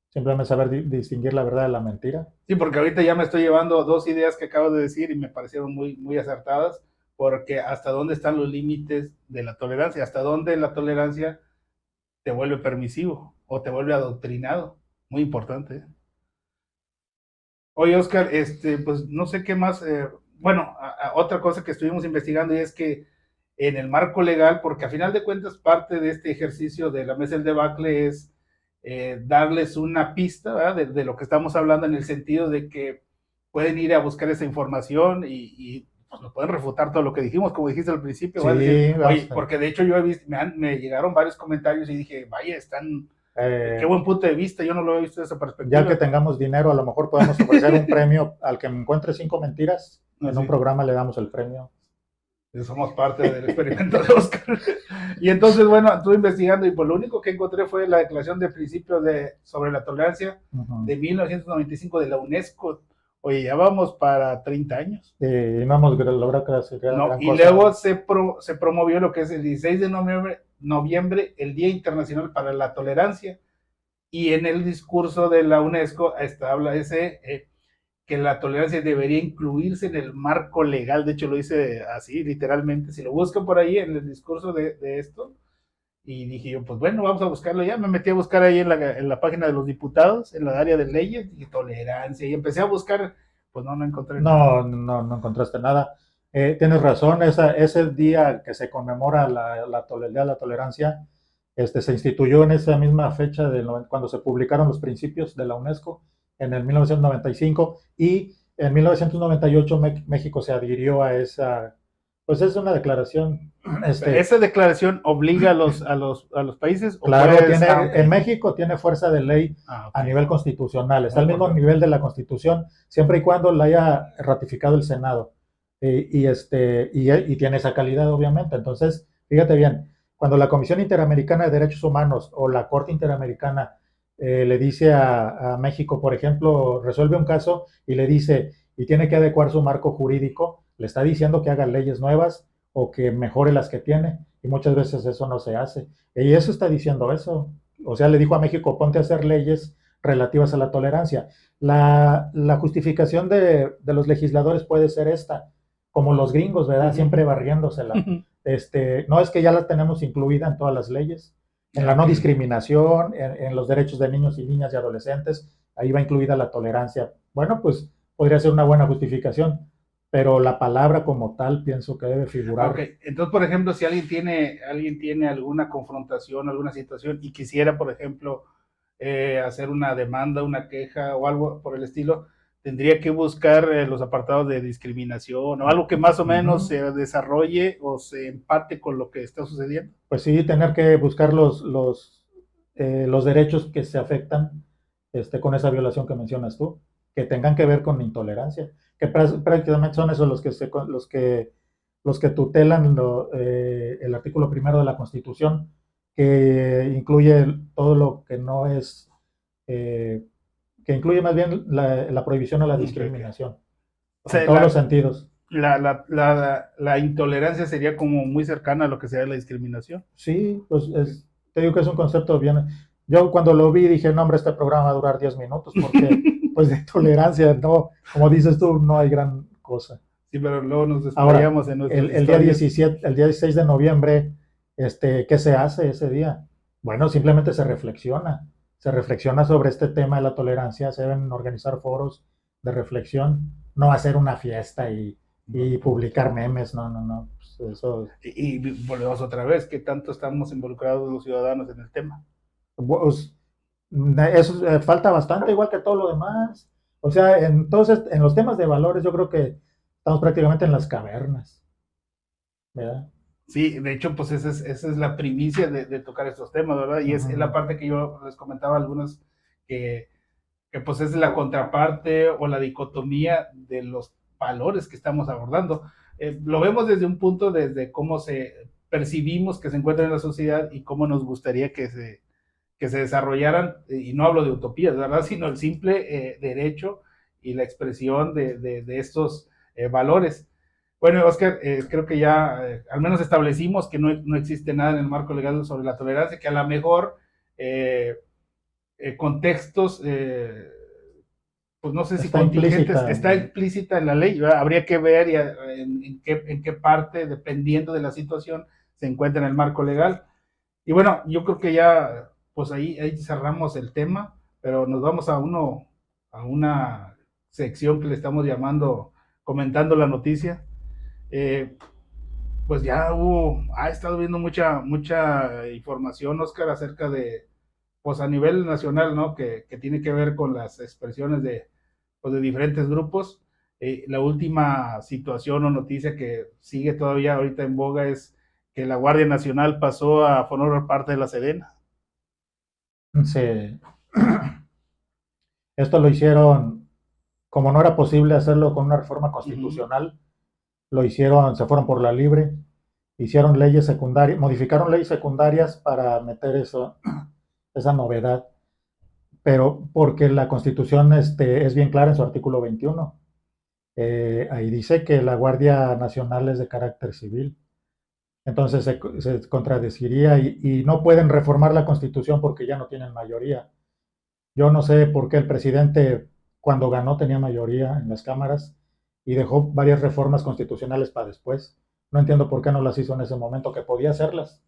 Simplemente saber distinguir la verdad de la mentira. Sí, porque ahorita ya me estoy llevando dos ideas que acabo de decir y me parecieron muy, muy acertadas, porque hasta dónde están los límites de la tolerancia, hasta dónde la tolerancia te vuelve permisivo o te vuelve adoctrinado. Muy importante. Oye, Oscar, pues no sé qué más. Bueno, otra cosa que estuvimos investigando y es que en el marco legal, porque a final de cuentas parte de este ejercicio de la mesa del debacle es darles una pista, ¿verdad? De lo que estamos hablando, en el sentido de que pueden ir a buscar esa información y pues, nos pueden refutar todo lo que dijimos, como dijiste al principio. Sí, decir, oye, vamos a ver. porque de hecho yo he visto, me llegaron varios comentarios y dije, vaya, están, qué Eh, buen punto de vista, yo no lo he visto desde esa ya que perspectiva. tengamos dinero, a lo mejor podemos ofrecer un premio al que me encuentre 5 mentiras. En un Así. programa le damos el premio. Somos parte del experimento de Oscar. Y entonces, bueno, estuve investigando y pues lo único que encontré fue la Declaración de Principios sobre la Tolerancia de 1995 de la UNESCO. Oye, ya vamos para 30 años. Y no hemos logrado gran Y cosa. luego se promovió lo que es el 16 de noviembre, el Día Internacional para la Tolerancia. Y en el discurso de la UNESCO habla que la tolerancia debería incluirse en el marco legal. De hecho, lo dice así, literalmente. Si lo buscan por ahí en el discurso de esto, y dije yo, pues bueno, vamos a buscarlo ya. Me metí a buscar ahí en la página de los diputados, en la área de leyes y tolerancia, y empecé a buscar, pues no encontré nada. No encontraste nada. Tienes razón, ese día que se conmemora Día de la Tolerancia, se instituyó en esa misma fecha cuando se publicaron los principios de la UNESCO en el 1995 y en 1998 México se adhirió a esa, pues es una declaración, ¿Esa declaración obliga a los países o claro, puedes, en México tiene fuerza de ley a ok. nivel constitucional, está Oh, al mismo porque- nivel de la Constitución, siempre y cuando la haya ratificado el Senado. Y tiene esa calidad, obviamente. Entonces, fíjate bien, cuando la Comisión Interamericana de Derechos Humanos o la Corte Interamericana le dice a México, por ejemplo, resuelve un caso y le dice, y tiene que adecuar su marco jurídico, le está diciendo que haga leyes nuevas o que mejore las que tiene, y muchas veces eso no se hace. Y eso está diciendo eso. O sea, le dijo a México, ponte a hacer leyes relativas a la tolerancia. La justificación de los legisladores puede ser esta, como los gringos, ¿verdad? Siempre barriéndosela. No es que ya la tenemos incluida en todas las leyes, en la no Ok. discriminación, en los derechos de niños y niñas y adolescentes, ahí va incluida la tolerancia. Bueno, pues podría ser una buena justificación, pero la palabra como tal pienso que debe Ok, figurar. entonces, por ejemplo, si alguien tiene alguna confrontación, alguna situación y quisiera, por ejemplo, hacer una demanda, una queja o algo por el estilo, tendría que buscar los apartados de discriminación o algo que más o Uh menos -huh. se desarrolle o se empate con lo que está sucediendo. Pues sí, tener que buscar los derechos que se afectan con esa violación que mencionas tú, que tengan que ver con intolerancia, que prácticamente son esos los que tutelan el artículo primero de la Constitución, que incluye todo lo que no es, eh, que incluye más bien la prohibición a la Ok, ok. discriminación, O en sea, todos los sentidos. la intolerancia sería como muy cercana a lo que sería la discriminación. Sí, pues Ok. te digo que es un concepto bien. Yo cuando lo vi dije, no, hombre, este programa va a durar 10 minutos porque, pues, de tolerancia, no, como dices tú, no hay gran cosa. Sí, pero luego nos Ahora, desplayamos en nuestras el día historias. 17, el día 16 de noviembre, ¿qué se hace ese día? Bueno, simplemente se reflexiona sobre este tema de la tolerancia, se deben organizar foros de reflexión, no hacer una fiesta y publicar memes, no, no, no, pues eso. Y volvemos otra vez, que tanto estamos involucrados los ciudadanos en el tema. Pues, eso falta bastante, igual que todo lo demás. O sea, entonces, en los temas de valores, yo creo que estamos prácticamente en las cavernas, ¿verdad? Sí, de hecho, pues esa es la primicia de tocar estos temas, ¿verdad? Y es la Ujú. parte que yo les comentaba a algunos que, que pues es la contraparte o la dicotomía de los valores que estamos abordando. Lo vemos desde un punto, desde cómo percibimos que se encuentra en la sociedad y cómo nos gustaría que se desarrollaran, y no hablo de utopías, ¿verdad? Sino el simple derecho y la expresión de estos valores. Bueno, Oscar, creo que ya al menos establecimos que no existe nada en el marco legal sobre la tolerancia, que a lo mejor eh, contextos, pues no sé si Está contingentes, implícita. está implícita en la ley, ¿verdad? Habría que ver en qué parte, dependiendo de la situación, se encuentra en el marco legal. Y bueno, yo creo que ya, pues ahí cerramos el tema, pero nos vamos a una sección que le estamos llamando comentando la noticia. Eh, pues ya ha estado viendo mucha información, Oscar, acerca de, pues a nivel nacional, ¿no? Que tiene que ver con las expresiones pues, de diferentes grupos. La última situación o noticia que sigue todavía ahorita en boga es que la Guardia Nacional pasó a formar parte de la Sedena. Sí. Esto lo hicieron, como no era posible hacerlo con una reforma Ujú. constitucional, lo hicieron, se fueron por la libre, hicieron leyes secundarias, modificaron leyes secundarias para meter eso, esa novedad, pero porque la Constitución es bien clara en su artículo 21. Ahí dice que la Guardia Nacional es de carácter civil. Entonces se contradeciría y no pueden reformar la Constitución porque ya no tienen mayoría. Yo no sé por qué el presidente, cuando ganó, tenía mayoría en las cámaras y dejó varias reformas constitucionales para después. No entiendo por qué no las hizo en ese momento, que podía hacerlas.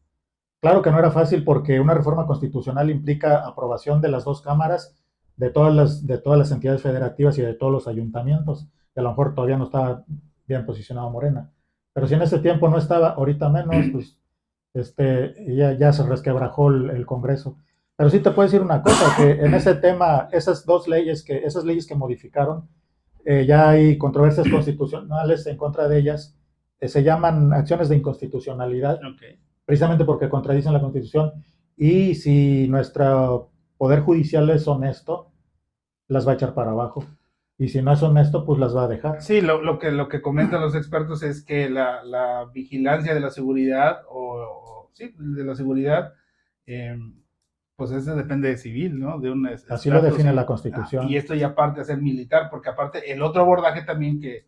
Claro que no era fácil porque una reforma constitucional implica aprobación de las dos cámaras, de todas las entidades federativas y de todos los ayuntamientos. Y a lo mejor todavía no estaba bien posicionado Morena. Pero si en ese tiempo no estaba, ahorita menos, pues ya se resquebrajó el Congreso. Pero sí te puedo decir una cosa, que en ese tema, esas leyes que modificaron, ya hay controversias constitucionales en contra de ellas, se llaman acciones de inconstitucionalidad, Okay. precisamente porque contradicen la Constitución, y si nuestro Poder Judicial es honesto, las va a echar para abajo. Y si no es honesto, pues las va a dejar. Sí, lo que comentan los expertos es que la vigilancia de la seguridad, sí, de la seguridad, eh, pues eso depende de civil, ¿no? De un Así lo estrato define la civil. Y Constitución. esto ya parte de ser militar, porque aparte el otro abordaje también que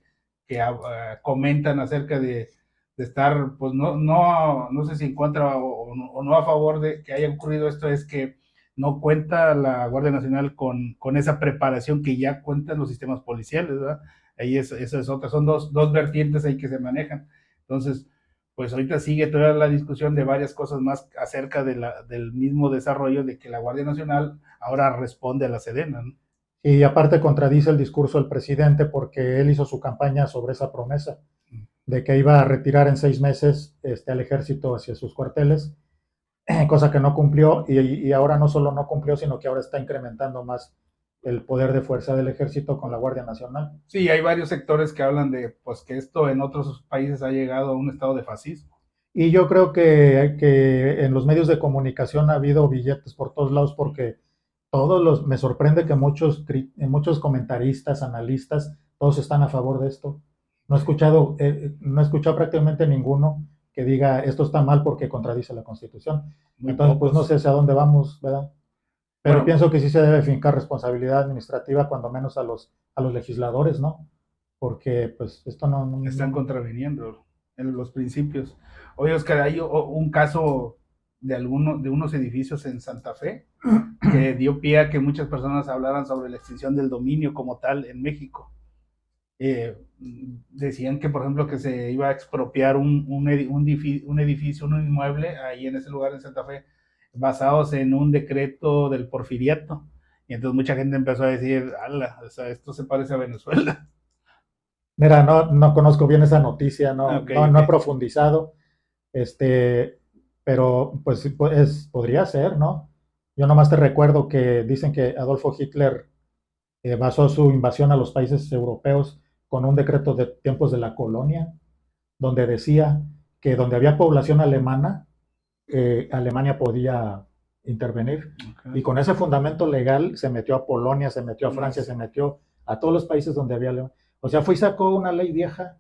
comentan acerca de estar, pues no sé si en contra o no a favor de que haya ocurrido esto, es que no cuenta la Guardia Nacional con esa preparación que ya cuentan los sistemas policiales, ¿verdad? Ahí esa es otra, son dos vertientes ahí que se manejan. Entonces, pues ahorita sigue toda la discusión de varias cosas más acerca del mismo desarrollo de que la Guardia Nacional ahora responde a la Sedena, ¿no? Y aparte contradice el discurso del presidente porque él hizo su campaña sobre esa promesa de que iba a retirar en 6 meses al ejército hacia sus cuarteles, cosa que no cumplió y ahora no solo no cumplió, sino que ahora está incrementando más el poder de fuerza del ejército con la Guardia Nacional. Sí, hay varios sectores que hablan de pues que esto en otros países ha llegado a un estado de fascismo. Y yo creo que en los medios de comunicación ha habido billetes por todos lados porque me sorprende que muchos comentaristas, analistas, todos están a favor de esto. No he escuchado prácticamente ninguno que diga esto está mal porque contradice la Constitución. Muy Entonces, pues no pocos. sé hacia dónde vamos, ¿verdad? Pero Bueno, pienso que sí se debe fincar responsabilidad administrativa, cuando menos a los legisladores, ¿no? Porque pues esto están contraviniendo en los principios. Oye, Oscar, hay un caso de unos edificios en Santa Fe que dio pie a que muchas personas hablaran sobre la extinción del dominio como tal en México. Decían que, por ejemplo, que se iba a expropiar un edificio, un inmueble ahí en ese lugar en Santa Fe, basados en un decreto del Porfiriato. Y entonces mucha gente empezó a decir, ala, o sea, esto se parece a Venezuela. Mira, no conozco bien esa noticia, Ok, no he ok. profundizado, este, pero pues sí, podría ser, ¿no? Yo nomás te recuerdo que dicen que Adolfo Hitler basó su invasión a los países europeos con un decreto de tiempos de la colonia, donde decía que donde había población alemana, Alemania podía intervenir. Y Okay. con ese fundamento legal se metió a Polonia, se metió a Francia, Más. se metió a todos los países donde había alemán. O sea, fue y sacó una ley vieja,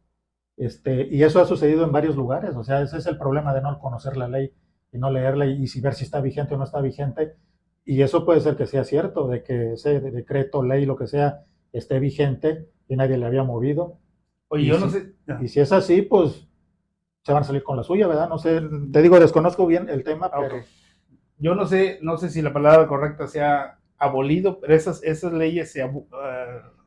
y eso ha sucedido en varios lugares. O sea, ese es el problema de no conocer la ley y no leerla y si ver si está vigente o no está vigente. Y eso puede ser que sea cierto, de que ese decreto, ley, lo que sea, esté vigente y nadie le había movido. Oye, Y yo no si, sé, y si es así, pues se van a salir con la suya, ¿verdad? No sé, te digo, desconozco bien el tema, ok, pero yo no sé si la palabra correcta sea abolido, pero esas leyes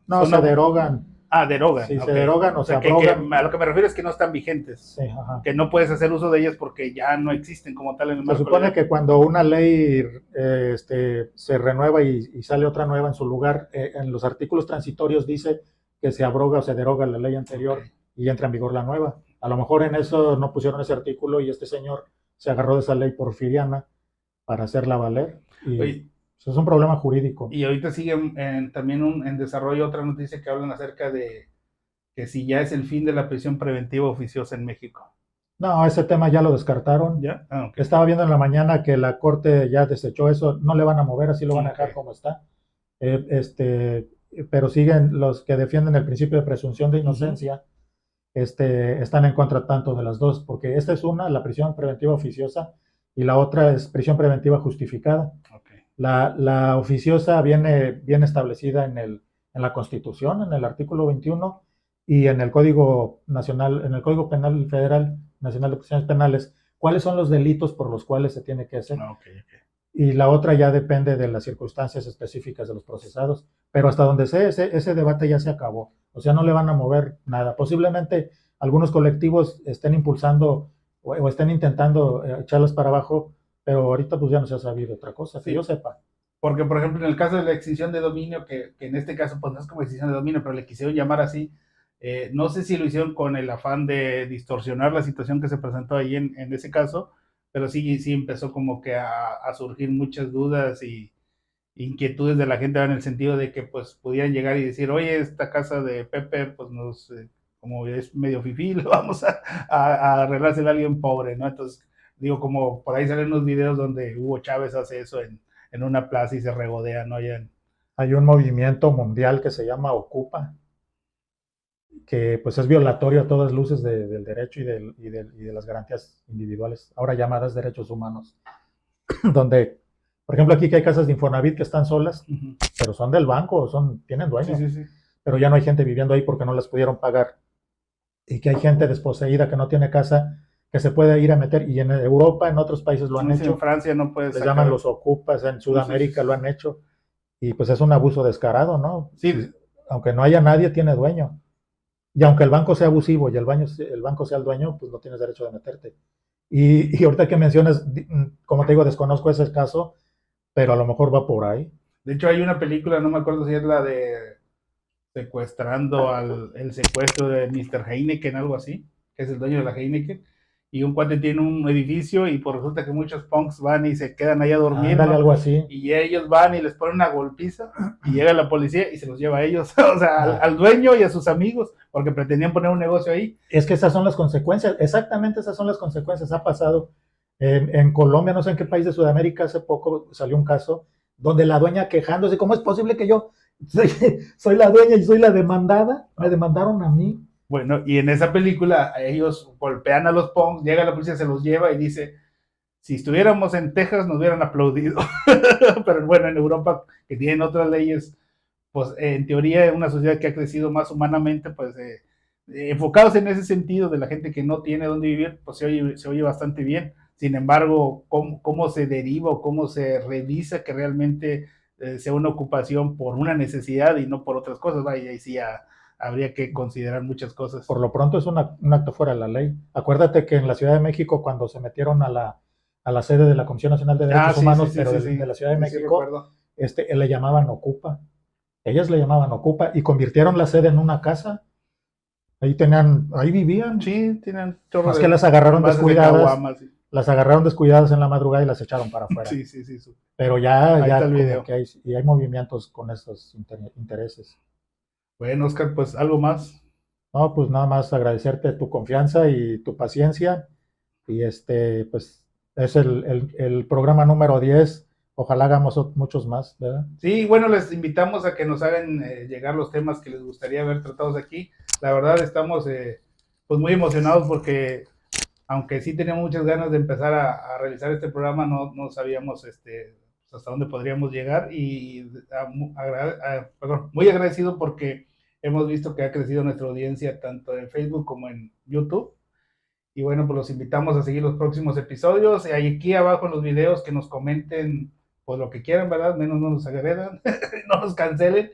no, son se derogan. derogan, Si se ok. derogan O o se sea, que abrogan, a lo que me refiero es que no están vigentes, sí, ajá. que no puedes hacer uso de ellas porque ya no existen como tal en el Se marco supone legal. que cuando una ley se renueva y sale otra nueva en su lugar, en los artículos transitorios dice que se abroga o se deroga la ley Ok. anterior y entra en vigor la nueva. A lo mejor en eso no pusieron ese artículo y este señor se agarró de esa ley porfiriana para hacerla valer y Oye, eso es un problema jurídico. y ahorita sigue también en desarrollo otra noticia que hablan acerca de que si ya es el fin de la prisión preventiva oficiosa en México. No, ese tema ya lo descartaron. ¿Ya? Ok. Estaba viendo en la mañana que la corte ya desechó eso, no le van a mover, así lo van a Ok. dejar como está. Pero siguen los que defienden el principio de presunción de Ujú. inocencia, están en contra tanto de las dos, porque esta es una, la prisión preventiva oficiosa, y la otra es prisión preventiva justificada. Ok. La oficiosa viene bien establecida en la Constitución, en el artículo 21, y en el Código Nacional, en el Código Penal Federal Nacional de Procedimientos Penales, cuáles son los delitos por los cuales se tiene que hacer. Ok. Y la otra ya depende de las circunstancias específicas de los procesados. Pero hasta donde sé, ese debate ya se acabó. O sea, no le van a mover nada. Posiblemente algunos colectivos estén impulsando o estén intentando echarlas para abajo, pero ahorita pues ya no se ha sabido otra cosa, que yo Sí, sepa. porque por ejemplo en el caso de la extinción de dominio, que en este caso pues no es como extinción de dominio, pero le quisieron llamar así, No sé si lo hicieron con el afán de distorsionar la situación que se presentó ahí en ese caso, pero sí empezó como que a surgir muchas dudas y inquietudes de la gente en el sentido de que pues pudieran llegar y decir, oye, esta casa de Pepe pues como es medio fifí, le vamos a arreglársela a alguien pobre, ¿no? Entonces, digo, como por ahí salen unos videos donde Hugo Chávez hace eso en una plaza y se regodea, ¿no? Hay un movimiento mundial que se llama Ocupa, que pues es violatorio a todas luces del derecho y de las garantías individuales, ahora llamadas derechos humanos, donde, por ejemplo, aquí que hay casas de Infonavit que están solas, pero son del banco, tienen dueño, sí. Pero ya no hay gente viviendo ahí porque no las pudieron pagar, y que hay gente desposeída que no tiene casa, que se puede ir a meter, y en Europa, en otros países lo han hecho. En Francia no puedes les llaman los ocupas, en Sudamérica lo han hecho, y pues es un abuso descarado, ¿no? Sí. Aunque no haya nadie, tiene dueño. Y aunque el banco sea abusivo y el banco sea el dueño, pues no tienes derecho de meterte. Y ahorita que mencionas, como te digo, desconozco ese caso, pero a lo mejor va por ahí. De hecho, hay una película, no me acuerdo si es la de secuestrando el secuestro de Mr. Heineken, algo así, que es el dueño de la Heineken, y un cuate tiene un edificio y pues resulta que muchos punks van y se quedan ahí a dormir, ¿no? Algo así. Y ellos van y les ponen una golpiza y llega la policía y se los lleva a ellos, o sea, al dueño y a sus amigos, porque pretendían poner un negocio ahí. Es que esas son las consecuencias, exactamente esas son las consecuencias. Ha pasado en Colombia, no sé en qué país de Sudamérica, hace poco salió un caso donde la dueña quejándose, ¿cómo es posible que yo soy la dueña y soy la demandada? Me demandaron a mí. Bueno, y en esa película ellos golpean a los punks, llega la policía, se los lleva y dice, si estuviéramos en Texas nos hubieran aplaudido. Pero bueno, en Europa, que tienen otras leyes, pues en teoría una sociedad que ha crecido más humanamente, pues enfocados en ese sentido de la gente que no tiene dónde vivir, pues se oye bastante bien. Sin embargo, cómo se deriva o cómo se revisa que realmente sea una ocupación por una necesidad y no por otras cosas, y ahí sí habría que considerar muchas cosas. Por lo pronto es un acto fuera de la ley. Acuérdate que en la Ciudad de México, cuando se metieron a la sede de la Comisión Nacional de Derechos Humanos, pero de la Ciudad de México, le llamaban Ocupa. Ellas le llamaban Ocupa y convirtieron la sede en una casa. Ahí vivían. Sí, tenían chorro. Más que las agarraron descuidadas. Las agarraron descuidadas en la madrugada y las echaron para afuera. Sí. Pero ya está el video. Que hay movimientos con estos intereses. Bueno, Oscar, pues algo más. No, pues nada más agradecerte tu confianza y tu paciencia. Y pues es el programa número 10. Ojalá hagamos muchos más, ¿verdad? Sí, bueno, les invitamos a que nos hagan llegar los temas que les gustaría ver tratados aquí. La verdad estamos pues muy emocionados porque aunque sí teníamos muchas ganas de empezar a realizar este programa, no sabíamos hasta dónde podríamos llegar y muy agradecido porque hemos visto que ha crecido nuestra audiencia tanto en Facebook como en YouTube. Y bueno, pues los invitamos a seguir los próximos episodios. Y aquí abajo en los videos que nos comenten pues lo que quieran, ¿verdad? Menos no nos agredan, no nos cancelen.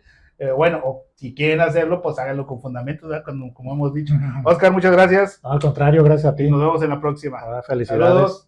Bueno, o si quieren hacerlo, pues háganlo con fundamentos, ¿verdad? Como hemos dicho. Oscar, muchas gracias. Al contrario, gracias a ti. Nos vemos en la próxima. Felicidades. Saludos.